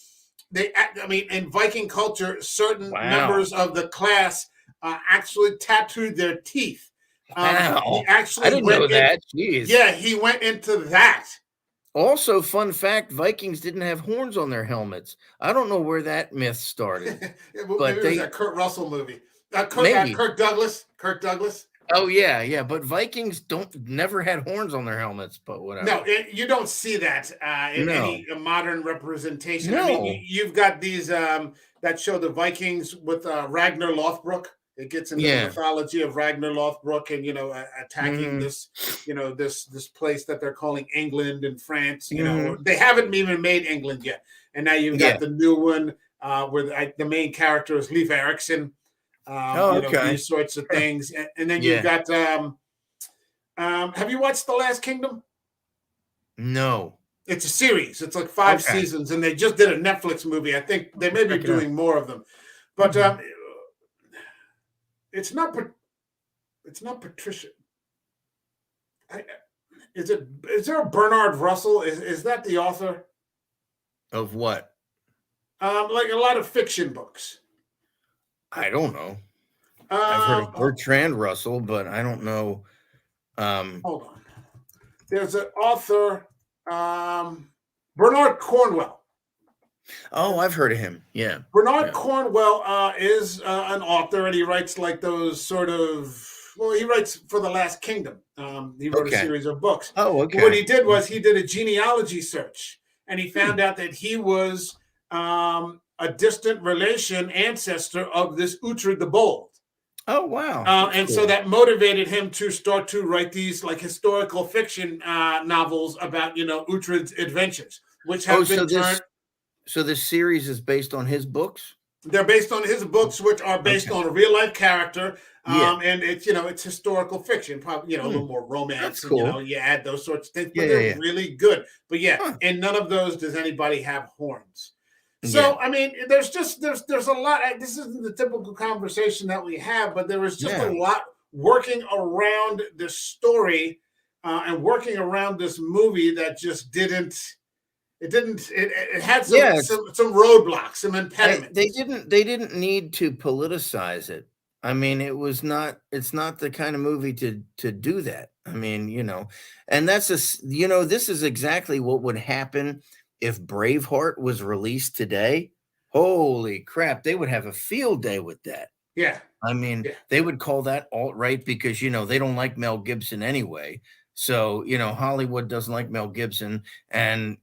I mean, in Viking culture, certain Wow. members of the class actually tattooed their teeth. He Wow. I actually didn't know went in. that. Jeez. Yeah, he went into that. Also, fun fact, Vikings didn't have horns on their helmets. I don't know where that myth started, Well, maybe but it was they that Kurt Russell movie. maybe. Kirk Douglas. Kirk Douglas. Oh, yeah, yeah, but Vikings don't never had horns on their helmets, but No, whatever. you don't see that in No. any modern representation. I mean, No. you've got these that show the Vikings with Ragnar Lothbrok. It gets into the Yeah. mythology of Ragnar Lothbrok and attacking Mhm. this this place that they're calling England and France. Mhm. They haven't even made England yet, and now you've Yeah. got the new one where the main character is Leif Erikson. Oh, okay. These sorts of things, and then you've Yeah. got. Have you watched The Last Kingdom? No. It's a series. It's like 5 Okay. seasons, and they just did a Netflix movie. I think they may be Check it out. doing more of them, but Mhm. it's not. It's not Patricia. I, is it? Is there a Bernard Russell? Is that the author? Of what? Like a lot of fiction books. I don't know. I've heard Um, of ho- Bertrand Russell, but I don't know. Hold on. There's an author, Bernard Cornwell. Oh, I've heard of him. Yeah. Bernard Yeah. Cornwell is an author, and he writes like those sort of. Well, he writes for The Last Kingdom. He wrote a Okay. series of books. Oh, But what okay. he did was he did a genealogy search, and he Hmm. found out that he was a distant relation ancestor of this Uhtred the Bold. Oh, wow. That's And so cool. that motivated him to start to write these like historical fiction novels about Uhtred's adventures, which Oh, have been turned. so this series is based on his books? They're based on his books, which are based Okay. on a real life character, Yeah. and it's historical fiction, probably a Hmm. little more That's romance, and cool. you add those sorts of things, Yeah, but yeah, they're yeah. really good. But yeah, Huh. in none of those does anybody have horns. Yeah. So I mean, there's a lot. This isn't the typical conversation that we have, but there was just a Yeah. lot working around this story and working around this movie that just didn't. It had some Yeah, some roadblocks, some they impediments. didn't need to politicize it. I mean, it's not the kind of movie to do that. I mean, and this is exactly what would happen if Braveheart was released today. Holy crap, they would have a field day with that. Yeah, I mean, yeah. they would call that alt-right because, they don't like Mel Gibson anyway. So, Hollywood doesn't like Mel Gibson. And,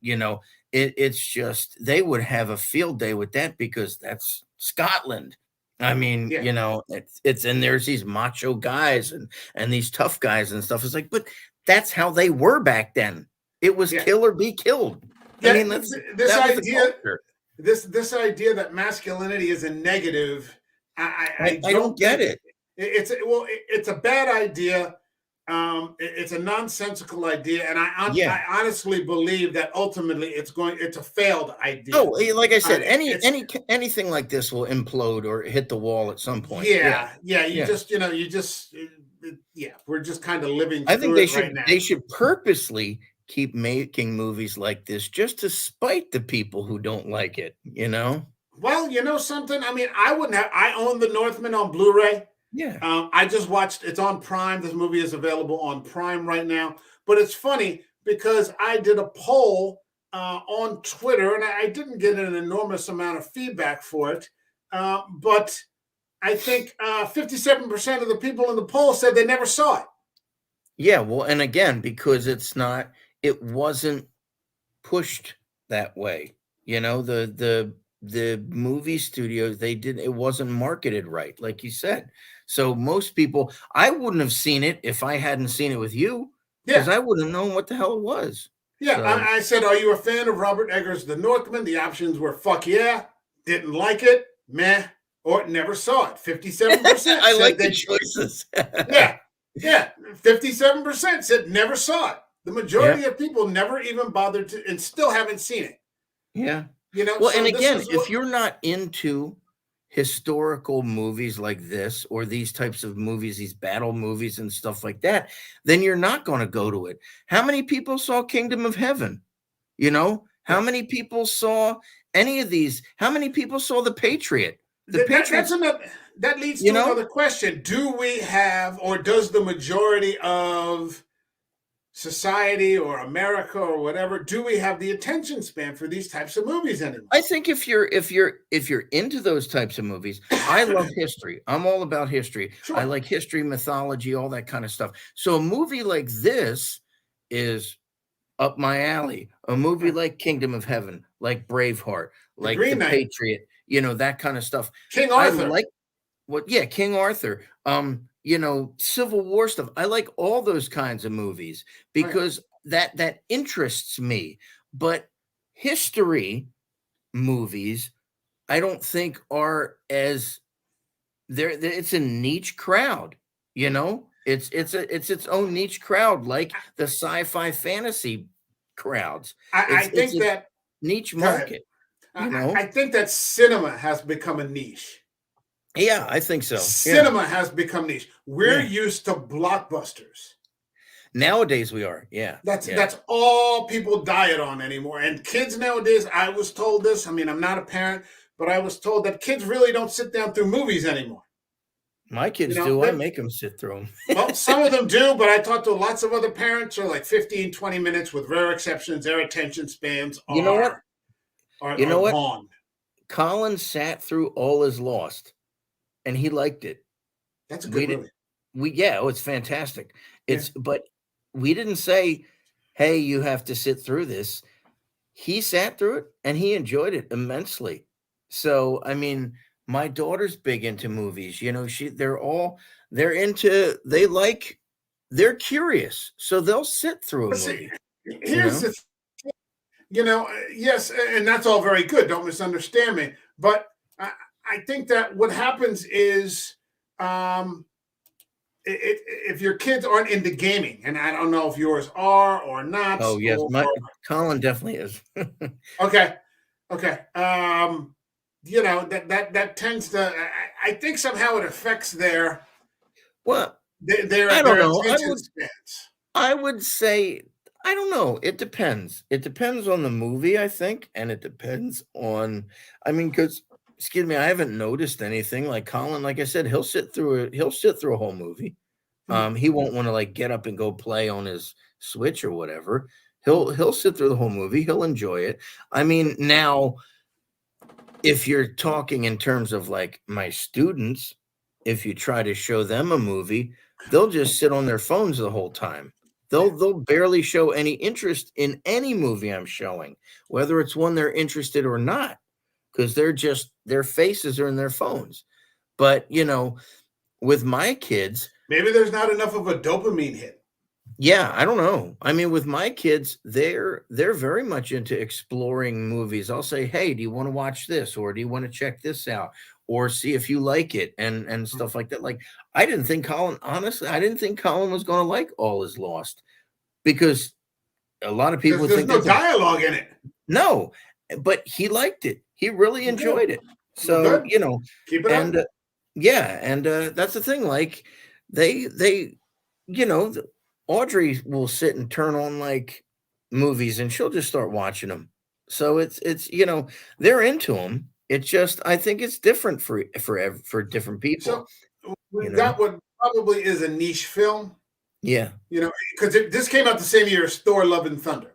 it's just, they would have a field day with that because that's Scotland. I mean, Yeah, and there's these macho guys and these tough guys and stuff. It's like, but that's how they were back then. It was yeah, kill or be killed. I yeah. mean, This that was the idea, culture. this idea that masculinity is a negative, I I don't don't get think it. it's a bad idea. It's a nonsensical idea, and Yeah. I honestly believe that ultimately it's a failed idea. Oh, like I said, It's anything like this will implode or hit the wall at some point. Yeah. yeah. Yeah. Yeah. We're just kind of living I think through it right now. they should purposely keep making movies like this just to spite the people who don't like it, you know? Well, you know something. I mean, I wouldn't have. I own the Northman on Blu-ray. Yeah. I just watched. It's on Prime. This movie is available on Prime right now. But it's funny because I did a poll on Twitter, and I didn't get an enormous amount of feedback for it. But I think 57% of the people in the poll said they never saw it. Yeah, well, and again, because it wasn't pushed that way. You know, the movie studios, it wasn't marketed right, like you said. So most people, I wouldn't have seen it if I hadn't seen it with you, because Yeah, I wouldn't have known what the hell it was. yeah. So I said, "Are you a fan of Robert Eggers' The Northman?" The options were "fuck yeah," "didn't like it," "meh," or "never saw it." 57% I said like the they. choices. Yeah, yeah. 57% said never saw it. The Yeah. majority of people never even bothered to, and still haven't seen it. Yeah. You know, Well, and so this again, is if what. you're not into historical movies like this or these types of movies, these battle movies and stuff like that, then you're not going to go to it. How many people saw Kingdom of Heaven? You know, how Yeah, many people saw any of these? How many people saw The Patriot? The that's Patriots, another. That leads you to know? another question: do we have, or does the majority of society or America or whatever, do we have the attention span for these types of movies anymore? I think if you're into those types of movies, I love history. I'm all about history. I Sure. like history, mythology, all that kind of stuff. So a movie like this is up my alley. A movie Right. like Kingdom of Heaven, like Braveheart, The like The Green Knight, Patriot, that kind of stuff. King I Arthur. like King Arthur, Civil War stuff. I like all those kinds of movies Right. because that interests me. But history movies, I don't think are as it's a niche crowd, you know? It's its own niche crowd, like the sci-fi fantasy crowds. I It's think its that. niche Go ahead. market, you know? I think that cinema has become a niche. Yeah, I think so. Yeah. Cinema has become niche. We're Yeah. used to blockbusters. Nowadays we are. Yeah. Yeah. That's all people diet on anymore. And kids nowadays, I was told this. I mean, I'm not a parent, but I was told that kids really don't sit down through movies anymore. My You kids know, do. I make them sit through them. well, some of them do, but I talked to lots of other parents who are like 15, 20 minutes with rare exceptions. Their attention spans You know what? You are know what? gone. Colin sat through All Is Lost, and he liked it. That's a We good did movie. it's fantastic. Yeah. But we didn't say, "Hey, you have to sit through this." He sat through it and he enjoyed it immensely. So, I mean, my daughter's big into movies. They're into they're curious. So they'll sit through a But see, movie, you here's know? the yes, and that's all very good. Don't misunderstand me. But I think that what happens is, um, if your kids aren't into gaming, and I don't know if yours are or not, Oh, yes, my Colin definitely is. okay, okay, that tends to. I think somehow it affects Well, I don't their know. attention spans. I would say I don't know. It depends. It depends on the movie, I think, and it depends on because excuse me, I haven't noticed anything like Colin, like I said, he'll sit through a whole movie. Hmm. He won't want to like get up and go play on his Switch or whatever. Hmm. He'll sit through the whole movie. He'll enjoy it. Now if you're talking in terms of like my students, if you try to show them a movie, they'll just sit on their phones the whole time. Yeah. They'll barely show any interest in any movie I'm showing, whether it's one they're interested or not, because their faces are in their phones. But with my kids, Maybe there's not enough of a dopamine hit. Yeah, I don't know. I mean, with my kids, they're very much into exploring movies. I'll say, "Hey, do you want to watch this, or do you want to check this out, or see if you like it," and Mm. stuff like that. Like, I didn't think Colin, honestly, I didn't think Colin was going to like All Is Lost because a lot of Because people there's think no that's a dialogue in it. no, but he liked it. He really Okay, enjoyed it. well, So, good. you know, Keep it and up. yeah, and that's the thing. Like they, Audrey will sit and turn on like movies, and she'll just start watching them. So it's they're into them. It's just I think it's different for different people. So You we've know, got what probably is a niche film, yeah. because this came out the same year as Thor: Love and Thunder,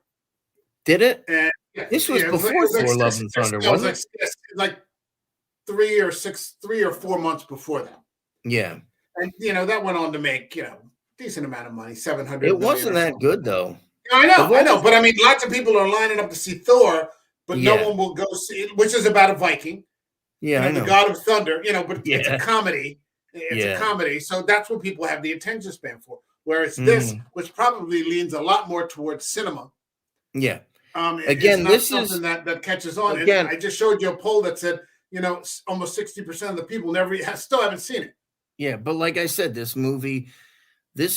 Did it? and yeah, This was yeah, before Thor: Love and Thunder, it was wasn't it? like 3 or 4 months before that. Yeah. And that went on to make decent amount of money, seven It hundred million wasn't or that something. good though. Of I all know, the but I mean, lots of people are lining up to see Thor, but no yeah. one will go see it, which is about a Viking, Yeah, I the know. god of thunder. But it's a Yeah. comedy. It's a Yeah. comedy, so that's what people have the attention span for. Whereas this, Mhm. which probably leans a lot more towards cinema, Yeah. is Again, not this something is that catches on. And again, I just showed you a poll that said, almost 60% of the people still haven't seen it. yeah, but like I said, this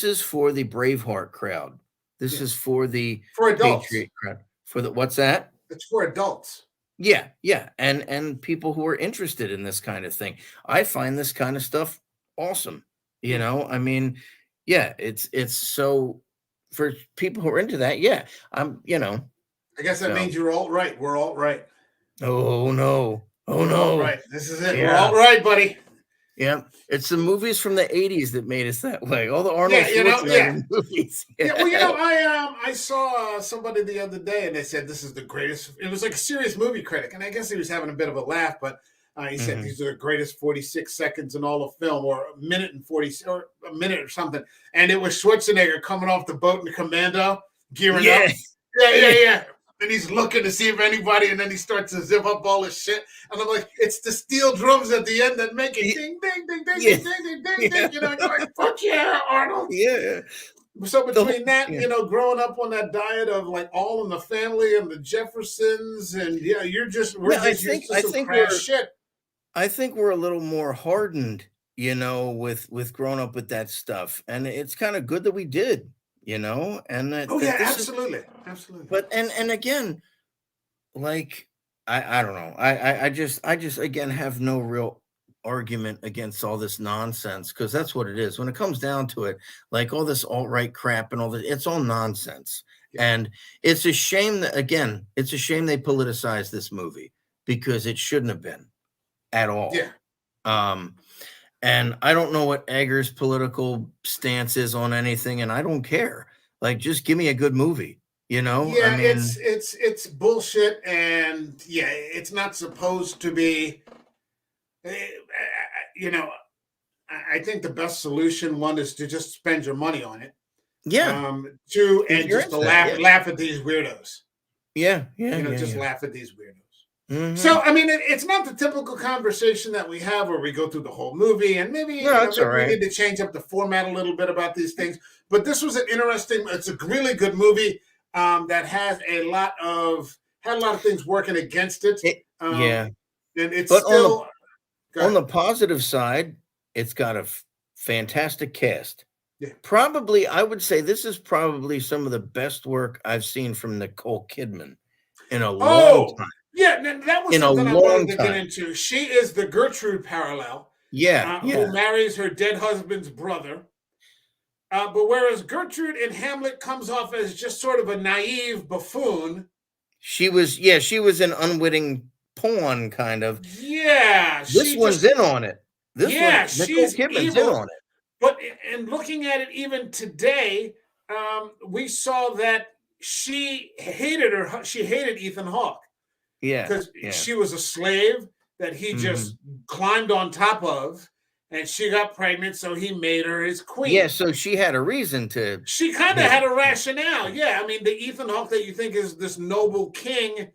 is for the Braveheart crowd. This Yeah, is for the for adults, Patriot crowd. For the what's that? it's for adults. Yeah, yeah, and people who are interested in this kind of thing. I find this kind of stuff awesome. Yeah. I mean, yeah, it's so for people who are into that, yeah. I guess that So means you're all right. We're all right. oh no. Oh We're all no. right. This is it. We're Yeah. all right, buddy. Yeah, it's the movies from the '80s that made us that way. All the Arnold Yeah, yeah. Schwarzenegger movies. Yeah, well, Yeah. I saw somebody the other day, and they said this is the greatest. It was like a serious movie critic, and I guess he was having a bit of a laugh, but he said Mhm. these are the greatest 46 seconds in all of film, or a minute and 40, or a minute or something. And it was Schwarzenegger coming off the boat in Commando, gearing Yeah. up. Yeah, yeah, Yeah. yeah. And he's looking to see if anybody, and then he starts to zip up all his shit. And I'm like, it's the steel drums at the end that make it ding, ding, ding, ding, Yeah. ding, ding, ding, ding, Yeah. ding. Going, fuck yeah, Arnold. Yeah. So The whole between that, yeah. growing up on that diet of like All in the Family and the Jeffersons, and yeah, we're Yeah, I just think used to I some think crass we're shit. I think we're a little more hardened, with growing up with that stuff. And it's kind of good that we did, and Oh that yeah, this is absolutely, absolutely. but and again, like I don't know. I just again have no real argument against all this nonsense because that's what it is. When it comes down to it, like all this alt-right crap and all that, it's all nonsense. Yeah, And it's a shame that again, it's a shame they politicized this movie because it shouldn't have been at all. yeah, Um, and I don't know what Egger's political stance is on anything, and I don't care. Like, just give me a good movie, I yeah. It's mean, it's it's bullshit, and yeah, it's not supposed to be. You know, I think the best solution one is to just spend your money on it. yeah, Two, if and you're just to into that, yeah. laugh at these weirdos. Yeah, yeah, yeah, Just yeah. laugh at these weirdos. So, Mhm. I mean, it's not the typical conversation that we have where we go through the whole movie, and maybe No, that's maybe we alright. need to change up the format a little bit about these things. But this was an interesting. It's a really good movie that has had a lot of things working against it, Yeah, and it's but on the still. Go on ahead. the positive side, it's got a fantastic cast. Yeah. Probably, I would say this is probably some of the best work I've seen from Nicole Kidman in a long Oh, time, yeah, that was in a something I wanted long to get time. into. She is the Gertrude parallel, Yeah, who yeah. marries her dead husband's brother. But whereas Gertrude in Hamlet comes off as just sort of a naive buffoon, She was an unwitting pawn, kind of. yeah, This she one's just, in on it. This yeah, one Nicole she's Kidman's in evil. on it. But in looking at it even today, we saw that she hated Ethan Hawke Yeah, because yeah. she was a slave that he Mhm. just climbed on top of, and she got pregnant, so he made her his Yeah, queen. so she had a reason to She kind of hate had him. a rationale. Yeah, I mean, the Ethan Hawke that you think is this noble king,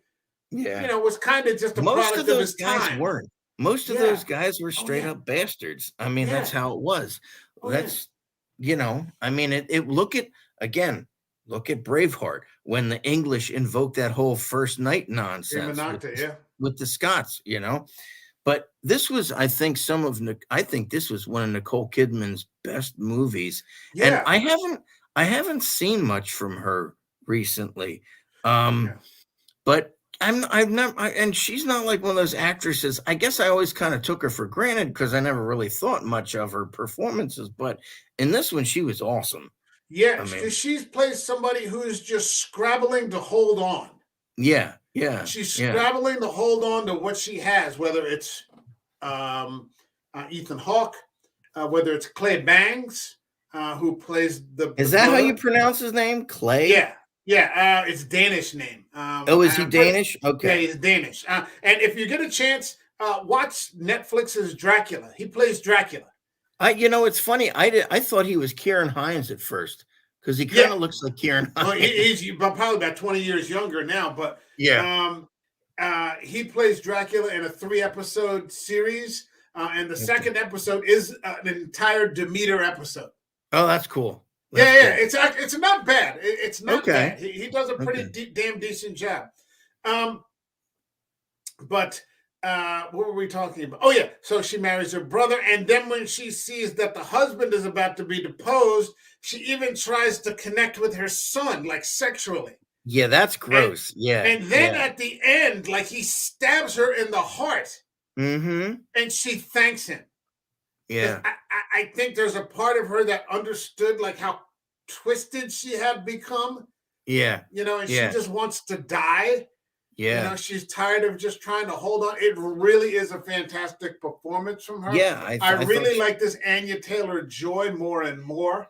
Yeah. was kind of just a Most of product of those his guys time. weren't. Most of Yeah. those guys were Oh straight yeah. up bastards. I mean, that's Yeah. how it was. Oh yeah. I mean, it look at again, look at Braveheart when the English invoked that whole first night Prima nonsense Nocta, yeah. with the Scots, you know. But this was, I think, I think this was one of Nicole Kidman's best movies, and Yeah. I haven't seen much from her recently. Yeah. But I've never, and she's not like one of those actresses. I guess I always kind of took her for granted because I never really thought much of her performances. But in this one, she was awesome. Yeah, I mean, she's plays somebody who's just scrabbling to hold on. yeah, yeah, She's yeah. scrabbling to hold on to what she has, whether it's Ethan Hawke, whether it's Clay Bangs, who plays the Is that how you brother. pronounce his name? Clay? Yeah, yeah, it's Danish name. Oh, is he I'm pretty, Danish? yeah, Okay. he's Danish. And if you get a chance, watch Netflix's Dracula. He plays Dracula. It's funny. I thought he was Kieran Hines at first because he kind Yeah, of looks like Kieran well, Hines. he's probably about 20 years younger now, but Yeah. he plays Dracula in a 3-episode series, and the second episode is an entire Demeter episode. Oh, that's cool. Yeah, That's cool. it's not bad. It's not Okay. bad. He does a pretty Okay. damn decent job. But what were we talking about? Oh yeah, so she marries her brother, and then when she sees that the husband is about to be deposed, she even tries to connect with her son, like sexually. Yeah, that's And gross. Yeah. and then Yeah. at the end, like he stabs her in the heart, Mm-hmm. and she thanks him. Because Yeah. I think there's a part of her that understood like how twisted she had become, Yeah. and she Yeah. just wants to die. Yeah. She's tired of just trying to hold on. It really is a fantastic performance from her. Yeah. I I thought really like this Anya Taylor-Joy more and more.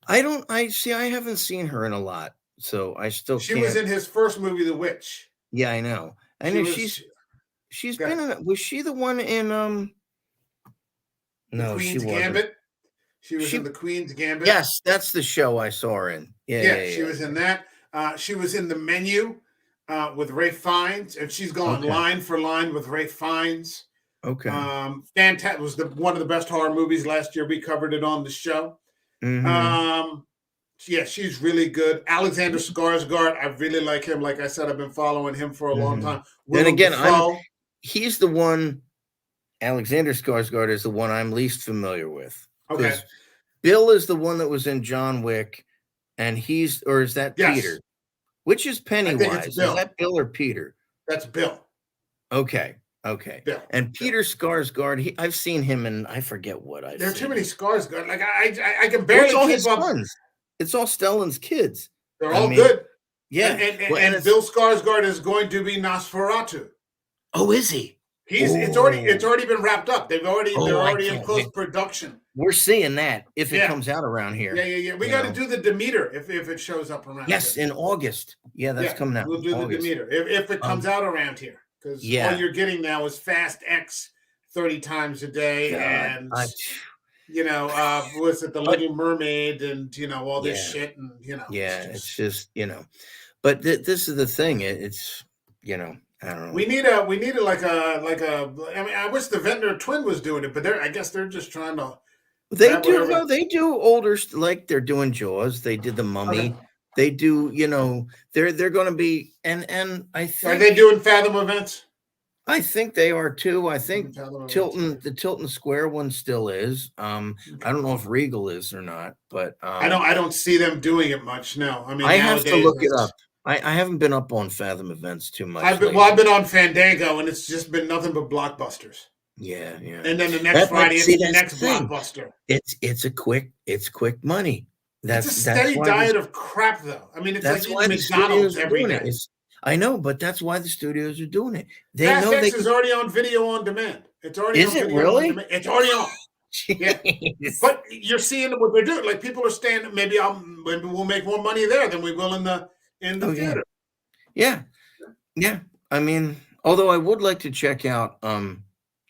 I see. I haven't seen her in a lot, so I still She was can't. in his first movie, The Witch. Yeah, I know. I She know was she's got been in. Was she the one in? The No, she Queen's wasn't. Gambit. She was in She The Queen's Gambit. Yes, that's the show I saw her in. Yeah, Yeah, yeah, she yeah. was in that. She was in The Menu with Ralph Fiennes, and she's gone Okay. line for line with Ralph Fiennes. Okay. Fantastic. Was one of the best horror movies last year. We covered it on the show. Mm-hmm. Yeah, she's really good. Alexander Skarsgård, I really like him. Like I said, I've been following him for a long Mm-hmm. time. Then Willem again, Dafoe. he's the one. Alexander Skarsgård is the one I'm least familiar with. Okay. Bill is the one that was in John Wick, and or is that Yes. Peter? Which is Pennywise? Is Bill. that Bill or Peter? That's Bill. Okay. Okay. Bill. And Peter Skarsgård, I've seen him in, I forget what I've There are seen. too many Skarsgård. Like I can barely It's all keep his up. sons. It's all Stellan's kids. They're all good. Yeah. And Bill Skarsgård is going to be Nosferatu. Oh, is he? It's already been wrapped up. They're already in post-production. We're seeing that if it comes out around here. Yeah. We got to do the Demeter if it shows up around. Yes, in August. Yeah, that's coming out. We'll do the Demeter if it comes out around here, because all you're getting now is Fast X 30 times a day, and was it the Little Mermaid, and all this shit, and it's just but this is the thing. It's I don't know. We need a I mean, I wish the Ventnor twin was doing it, but I guess they're just trying to. They do older, like they're doing Jaws. They did The Mummy. Okay. They do, they're going to be, and I think. Are they doing Fathom events? I think they are too. I think Tilton, the Tilton Square one still is. I don't know if Regal is or not, but I don't see them doing it much. No, I mean, I have to look it up. I haven't been up on Fathom events too much. I've been on Fandango, and it's just been nothing but blockbusters. Yeah. And then the next Friday is the next blockbuster. It's quick money. It's a steady diet of crap, though. I mean, it's like eating McDonald's every day. I know, but that's why the studios are doing it. They Fast know X is already on video on demand. It's already is on it video really? On demand. It's already on. Yeah. But you're seeing what they're doing. Like people are standing. Maybe we'll make more money there than we will in the theater. Yeah. I mean, although I would like to check out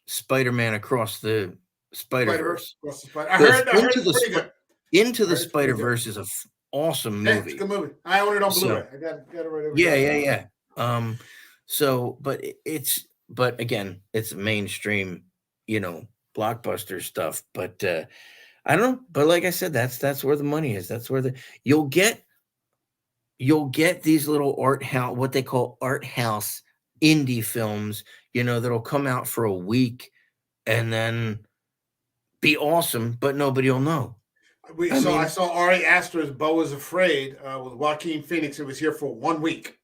Spider-Man Across the Spider-Verse. I heard it's pretty good. Into the Spider-Verse is an awesome movie. It's a good movie. I own it on Blu-ray. I got it right over here. Yeah. But again, it's mainstream, blockbuster stuff. But I don't know, but like I said, that's where the money is. That's where the you'll get you'll get these little art house, what they call art house indie films, that'll come out for a week and then be awesome, but nobody will know. I I mean, saw Ari Aster's Beau is Afraid with Joaquin Phoenix. It was here for 1 week.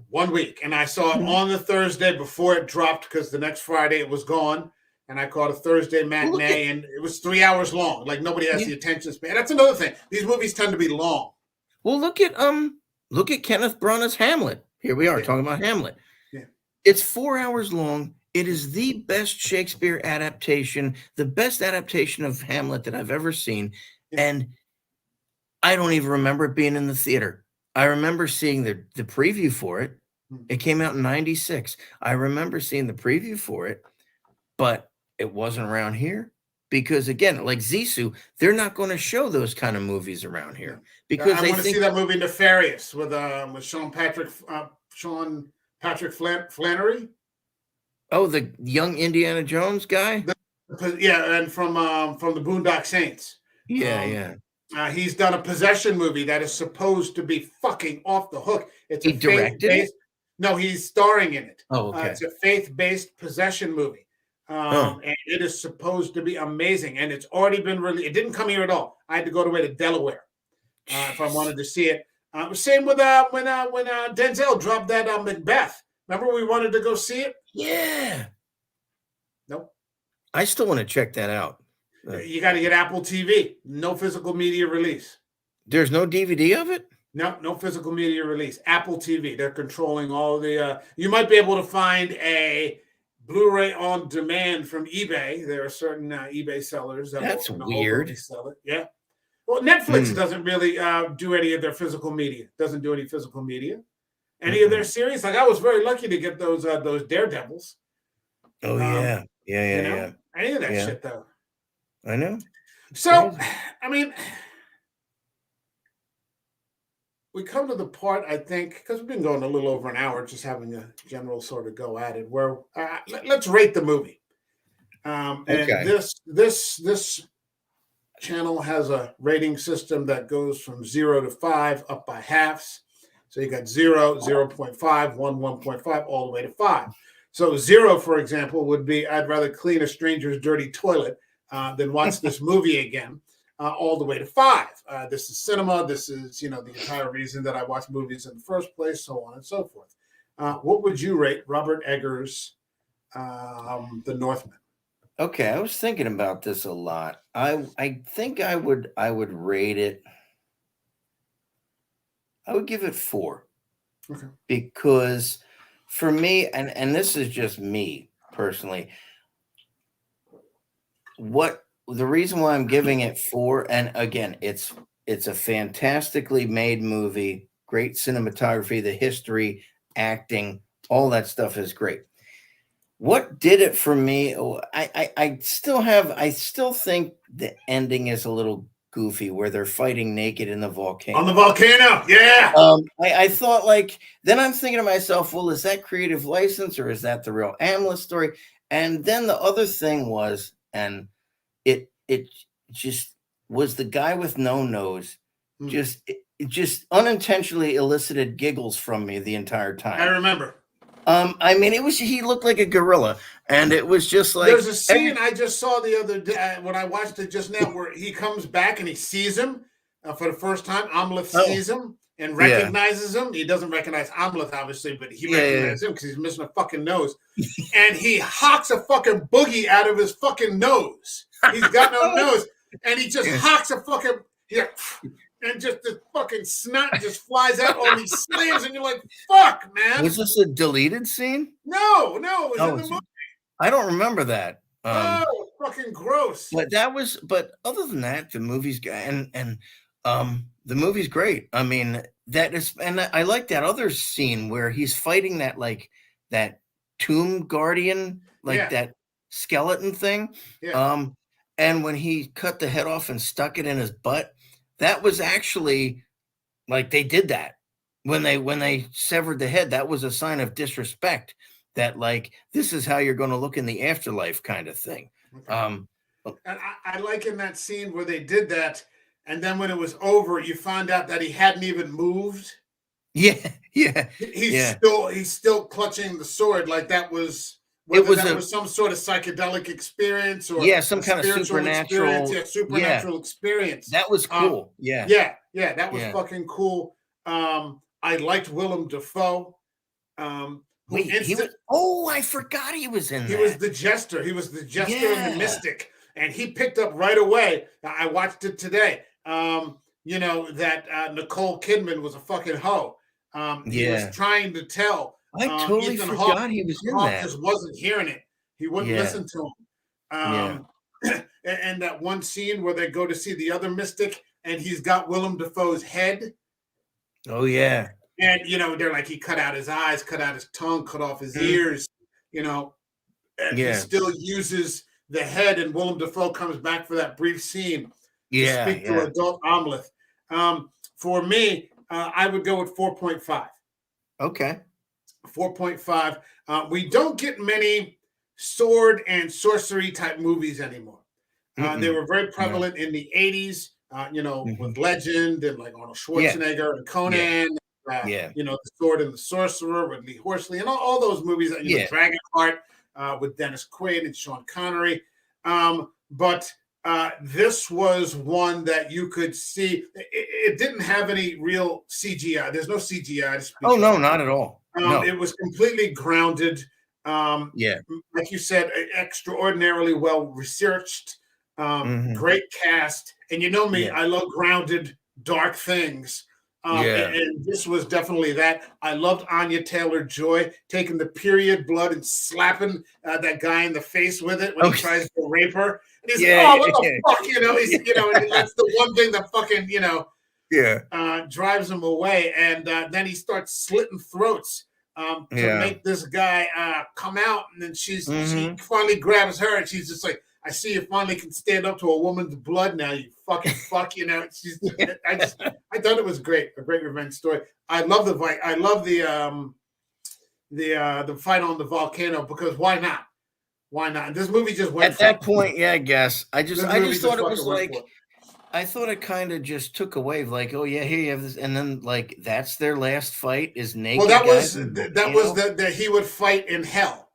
1 week. And I saw it Mhm. on the Thursday before it dropped because the next Friday it was gone. And I caught a Thursday Well, look at matinee, and it was 3 hours long. Like nobody has yeah. the attention span. That's another thing. These movies tend to be long. Well, look at Kenneth Branagh's Hamlet. Here we are Yeah, talking about Hamlet. yeah, It's 4 hours long. It is the best Shakespeare adaptation, the best adaptation of Hamlet that I've ever seen. yeah. And I don't even remember it being in the theater. I remember seeing the preview for it. Hmm. It came out in 96. I remember seeing the preview for it, but it wasn't around here because again, like Zissou, they're not going to show those kind of movies around here because I they want to see think, that movie Nefarious with Sean Patrick Flannery. oh, the young Indiana Jones guy. Yeah, and from the Boondock Saints. Yeah, Um, yeah. he's done a possession movie that is supposed to be fucking off the hook. It's He a directed it? faith-based. No, he's starring in it. Oh, okay. It's a faith-based possession movie, Huh. and it is supposed to be amazing. And it's already been released. It didn't come here at all. I had to go to way to Delaware if I Jeez. wanted to see it. Same with when Denzel dropped that Macbeth. Remember we wanted to go see it? Yeah. Nope. I still want to check that out. You got to get Apple TV. No physical media release. There's no DVD of it? No, no physical media release. Apple TV. They're controlling all the. You might be able to find a Blu-ray on demand from eBay. There are certain eBay sellers that will That's openly weird. sell it. Yeah. Well, Netflix Hmm. doesn't really do any of their physical media. Doesn't do any physical media. Any of their Mm-mm. series. Like I was very lucky to get those Daredevils. Oh, Um, yeah. Yeah, yeah, yeah. any of that Yeah. shit though. I know. It's So, crazy. I mean, we come to the part I think because we've been going a little over an hour, just having a general sort of go at it. Where let's rate the movie. And Okay. this channel has a rating system that goes from 0 to 5 up by halves. So you got 0, 0.5, 1, 1.5, all the way to 5. So 0, for example, would be I'd rather clean a stranger's dirty toilet than watch this movie again. All the way to 5. This is cinema. This is the entire reason that I watch movies in the first place, so on and so forth. What would you rate Robert Eggers' The Northman? Okay, I was thinking about this a lot. I think I would rate it. I would give it 4 Okay. because for me, and this is just me personally, what the reason why I'm giving it 4, and again, it's a fantastically made movie, great cinematography, the history, acting, all that stuff is great. What did it for me? I still think the ending is a little goofy where they're fighting naked in the On the volcano. volcano, yeah. I thought like then I'm thinking to myself, well, is that creative license or is that the real Amlet story? And then the other thing was, and it just was the guy with no nose, Hmm. it just unintentionally elicited giggles from me the entire I time. remember. I mean, he looked like a gorilla, and it was just There's like a scene I just saw the other day when I watched it just now where he comes back and he sees him for the first time. Amleth oh sees him and yeah, recognizes him. He doesn't recognize Amleth, obviously, but he yeah, yeah, recognizes him because he's missing a fucking nose. And he hocks a fucking boogie out of his fucking nose. He's got no nose. And he just yeah. hocks a fucking, and just the fucking snot just flies out on these slams. And you're like, fuck, man. Was this a deleted scene? No, it was Oh, in the movie. I don't remember that. Oh, fucking gross. But other than that, the movie's the movie's great. I mean, that is, and I like that other scene where he's fighting that tomb guardian, like Yeah, that skeleton thing. yeah. Um, and when he cut the head off and stuck it in his butt, that was actually like they did that when they severed the head. That was a sign of disrespect. That like this is how you're going to look in the afterlife, kind of thing. Okay. Um, Oh, And I like in that scene where they did that, and then when it was over, you found out that he hadn't even moved. yeah, yeah, yeah. He's still clutching the sword like that was, It whether was that a was some sort of psychedelic experience or yeah, some a kind of spiritual experience, supernatural. yeah, Yeah, supernatural experience. that was Um, cool. Yeah, yeah, that was yeah. fucking cool. I liked Willem Dafoe, who Wait, he instant was. Oh, I forgot he was in he was that. the jester. He was the jester and the Yeah, mystic, and he picked up right away. I watched it today. That Nicole Kidman was a fucking hoe. He was yeah. trying to tell I totally Ethan Hawke. forgot he was Ethan in Hawke that. just wasn't hearing it. He wouldn't Yeah, listen to him. yeah. And that one scene where they go to see the other mystic, and he's got Willem Dafoe's head, Oh, yeah, and they're like he cut out his eyes, cut out his tongue, cut off his mm, ears. You know, and he yeah, still uses the head, and Willem Dafoe comes back for that brief scene to yeah, speak to yeah. adult Amleth. For me, I would go with 4.5. Okay. 4.5. We don't get many sword and sorcery type movies anymore. They Mm-mm. were very No. prevalent in the 80s, Mhm. with Legend and like Arnold Yeah, Schwarzenegger and yeah, Conan, yeah, The Sword and the Sorcerer with Lee Horsley and all those movies, yeah. Dragonheart with Dennis Quaid and Sean Connery. But this was one that you could see. It didn't have any real CGI. There's no CGI to Oh, speak of. no, not at all. No. It was completely grounded. Yeah. Like you said, extraordinarily well researched. Mhm. Great cast, and you know me, Yeah, I love grounded, dark things. yeah. And this was definitely that. I loved Anya Taylor Joy taking the period blood and slapping that guy in the face with it when he Oh, tries to rape her. And he's like, yeah, "Oh, yeah, what the yeah, fuck?" And yeah. that's the one thing that fucking Yeah, drives him away, and then he starts slitting throats to yeah. make this guy come out. And then she Mhm. finally grabs her, and she's just like, "I see you finally can stand up to a woman's blood now, you fucking fuck." She's. Yeah. I thought it was great, a great revenge story. I love the fight. I love the fight on the volcano because why not? Why not? This movie just went At for it. that point, yeah, I guess. This I movie just just thought it fucking was went for like it. I thought it kinda just took away, like, "Oh, yeah, here you have this," and then, like, that's their last fight is Well, naked guys in a that was volcano? that he would fight in hell.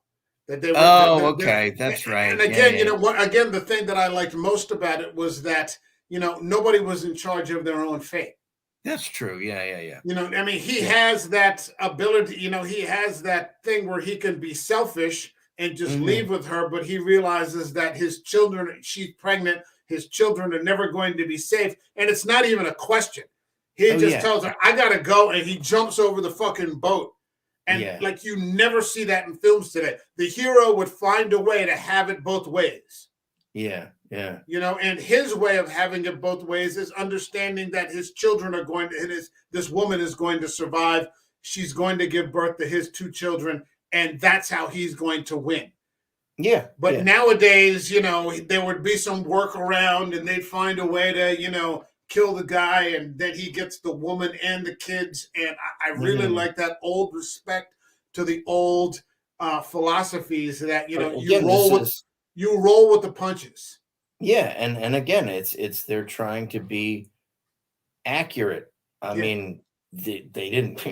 That they would Oh, okay, that's and right. Yeah, again, yeah, yeah. the thing that I liked most about it was that nobody was in charge of their own fate. That's true. Yeah, yeah, yeah. I mean, he Yeah. has that ability. He has that thing where he can be selfish and just leave Mhm. with her, but he realizes that his children, she's pregnant, his children are never going to be safe, and it's not even a question. He Oh, just yeah. tells her, "I gotta go," and he jumps over the fucking boat. And Yeah. like you never see that in films today. The hero would find a way to have it both ways. Yeah, yeah. And his way of having it both ways is understanding that his children are going to this woman is going to survive. She's going to give birth to his two children, and that's how he's going to win. Yeah, But yeah. nowadays, there would be some workaround and they'd find a way to, kill the guy, and then he gets the woman and the kids. And I really Mhm. like that old respect to the old philosophies that, But again, this is you roll with the punches. yeah, and again, it's they're trying to be accurate. I Yeah. mean, they didn't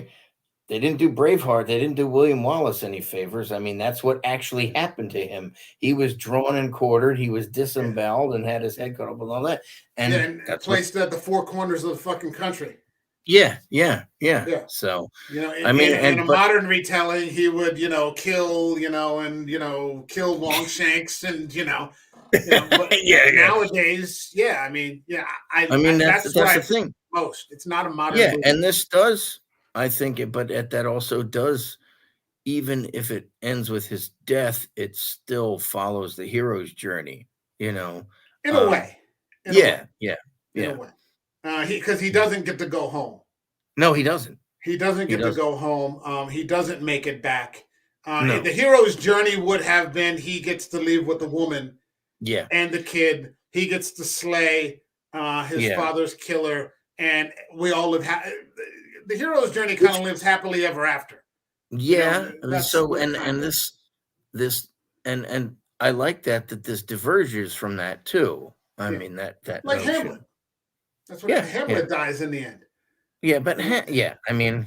they didn't do Braveheart, they didn't do William Wallace any favors. I mean, that's what actually happened to him. He was drawn and quartered, he was Yeah. disemboweled and had his head cut off and all that. Yeah. And And that's what placed at the four corners of the fucking country. yeah, yeah, yeah. Yeah. So, In, I mean, in a and but modern retelling, he would, kill, and kill Longshanks, and but yeah, yeah. nowadays, yeah, I mean, yeah, I mean, that's what that's I the appreciate thing. most. It's not a modern Yeah, movie. and this does, I think, but that also does, even if it ends with his death, it still follows the hero's journey, you know? In a Um, way, in a way, yeah, yeah, in a yeah. way. Because he Yeah. doesn't get to go home. No, he doesn't. He doesn't He get to doesn't. go home. He doesn't make it back. No. The hero's journey would have been he gets to leave with the woman Yeah, and the kid. He gets to slay his yeah. father's killer, and we all live. The hero's journey kind Which of lives happily ever after. yeah, That's so what it kind and of. this and I like that this diverges from that too. I Yeah, mean that like Hamlet. notion. That's what Yeah, yeah, Hamlet dies in the end. yeah. But You know, yeah, I mean,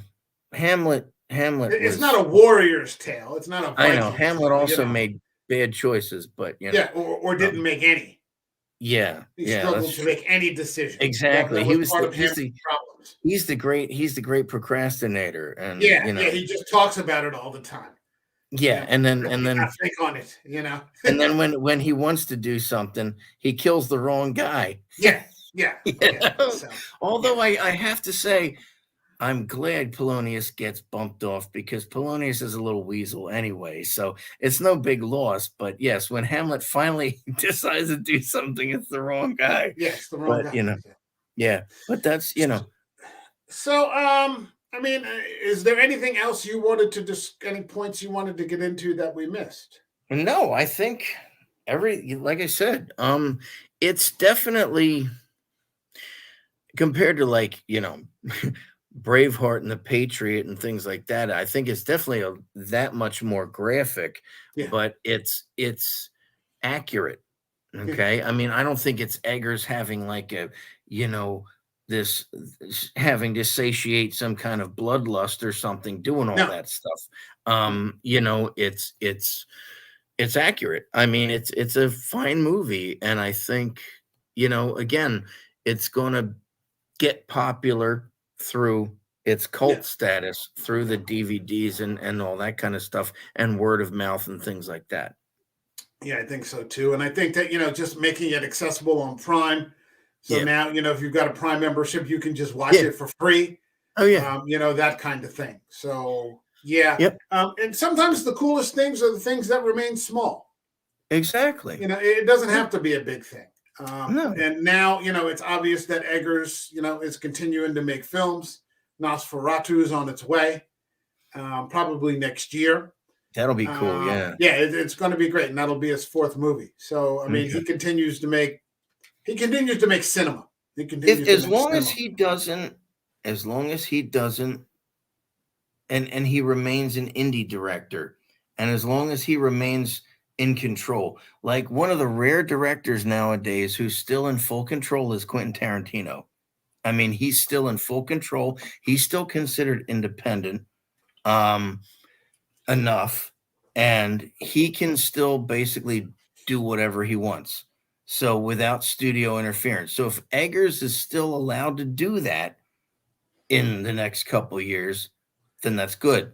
Hamlet it's not was. a warrior's tale. It's not a I know Viking Hamlet tale. also made bad choices, but Yeah, or didn't um, make any. yeah, He yeah, that's struggled to true. make any decisions. Exactly. That was part of Hamlet's problems. He's the great procrastinator, and Yeah, yeah. He just talks about it all the time. yeah, and then Really not think on it. when he wants to do something, he kills the wrong guy. Yeah, yeah, You yeah. know? So yeah, Although I have to say, I'm glad Polonius gets bumped off because Polonius is a little weasel anyway, so it's no big loss. But yes, when Hamlet finally decides to do something, it's the wrong guy. yeah. It's the wrong But guy. Yeah. yeah, but that's So, I mean, is there anything else you wanted to just any points you wanted to get into that we missed? no, I think like I said, it's definitely compared to like, Braveheart and the Patriot and things like that. I think it's definitely that much more graphic, Yeah, but it's accurate. yeah, Okay. I mean, I don't think it's Eggers having like you know, this having to satiate some kind of bloodlust or something, doing all no, that stuff. no, It's accurate. I mean, it's a fine movie, and I think, again, it's gonna get popular through its yeah, cult status, through the DVDs and all that kind of stuff, and word of mouth and things like that. yeah. I think so too, and I think that just making it accessible on Prime. So Yeah. now if you've got a Prime membership, you can just watch Yeah. it for free. Oh, yeah. That kind of thing. So yeah, Yep. and sometimes the coolest things are the things that remain small. Exactly. It doesn't Yeah. have to be a big thing. No. And now, it's obvious that Eggers, is continuing to make films. Nosferatu is on its way, probably next year. That'll be cool, yeah. Yeah, it's going to be great, and that'll be his fourth movie. So, I mean, Okay. he continues to make cinema. He If continues to make cinema. as long as he doesn't and he remains an indie director, and as long as he remains in control, like one of the rare directors nowadays who's still in full control is Quentin Tarantino. I mean, he's still in full control. He's still considered independent enough, and he can still basically do whatever he wants. So without studio interference. So if Eggers is still allowed to do that in the next couple of years, then that's good.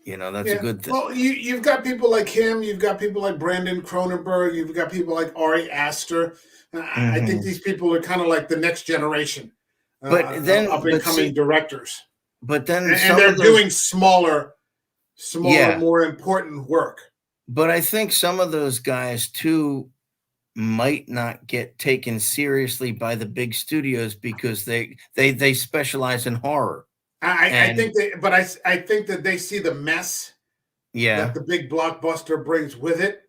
That's a Yeah. good thing. Well, you've got people like him. You've got people like Brandon Cronenberg. You've got people like Ari Aster. I think these people are kind of like the next generation But then, up and coming directors, but then and they're doing smaller, yeah, more important work. but I think some of those guys too might not get taken seriously by the big studios because they specialize in horror. I think I think that they see the mess Yeah. that the big blockbuster brings with it,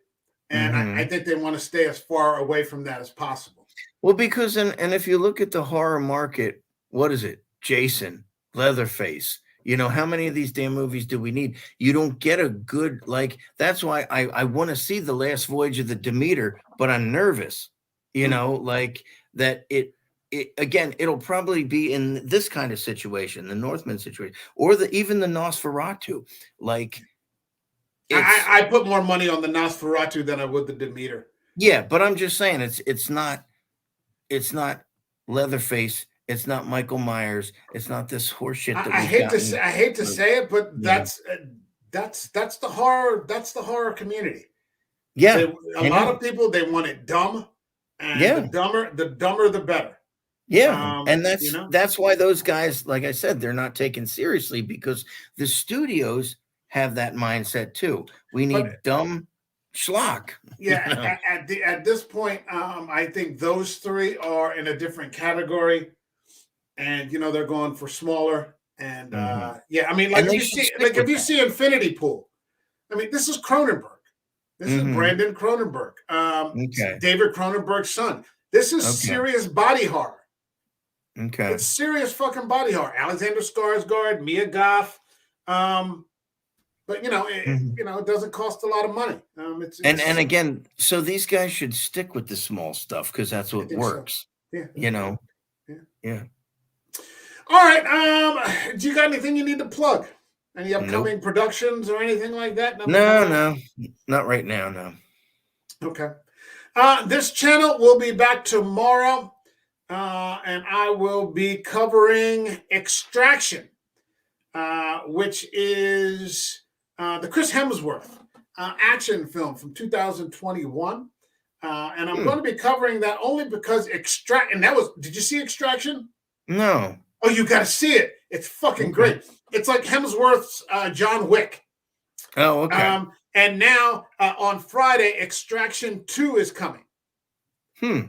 and I think they want to stay as far away from that as possible. Well, because and if you look at the horror market, what is it? Jason, Leatherface. How many of these damn movies do we need? You don't get a good that's why I want to see The Last Voyage of the Demeter, but I'm nervous. Like that it again, it'll probably be in this kind of situation, the Northman situation, or even the Nosferatu. Like I put more money on the Nosferatu than I would the Demeter. Yeah, but I'm just saying it's not Leatherface. It's not Michael Myers. It's not this horseshit that I hate to say it, but that's the horror. That's the horror community. Yeah, a lot of people, they want it dumb, and the dumber the better. Yeah, and that's why those guys, like I said, they're not taken seriously because the studios have that mindset too. We need dumb schlock. Yeah, at this point, I think those three are in a different category, and they're going for smaller. And yeah, I mean, if you see Infinity Pool, I mean, this is Cronenberg. This is Brandon Cronenberg, David Cronenberg's son. This is serious body horror. Okay, it's serious fucking body horror. Alexander Skarsgård, Mia Goth. But Mhm. it doesn't cost a lot of money. And again, so these guys should stick with the small stuff because that's I what think so. works. Yeah, You that's right. know? Yeah. Yeah. All right. Do you got anything you need to plug? Any Nope. upcoming productions or anything like that? Nothing No, coming up? no, not right now. No. Okay. This channel will be back tomorrow, and I will be covering Extraction, which is the Chris Hemsworth action film from 2021. And I'm Hmm. going to be covering that only because did you see Extraction? No. Oh, you got to see it. It's fucking Okay. great. It's like Hemsworth's John Wick. Oh, okay. And now on Friday, Extraction 2 is coming.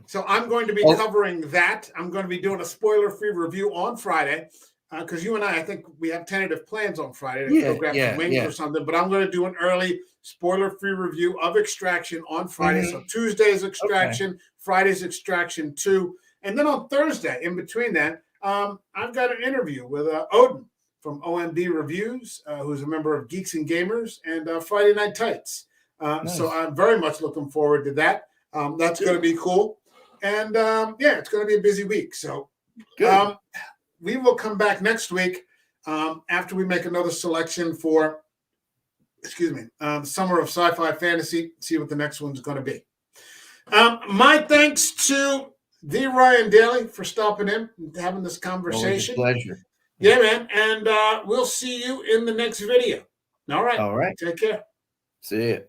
So I'm going to be covering that. I'm going to be doing a spoiler-free review on Friday because you and I think we have tentative plans on Friday to go grab some wings or something. But I'm going to do an early spoiler-free review of Extraction on Friday. So Tuesday's Extraction, Friday's Extraction 2. And then on Thursday, in between that, I've got an interview with Odin from OMD Reviews, who's a member of Geeks and Gamers, and Friday Night Tights. Nice. So I'm very much looking forward to that. That's going to be cool. And it's going to be a busy week. So we will come back next week after we make another selection for, Summer of Sci-Fi Fantasy, see what the next one's going to be. My thanks to the Ryan Daly for stopping in and having this conversation. Always a pleasure. Yeah, man. And we'll see you in the next video. All right. All right. Take care. See you.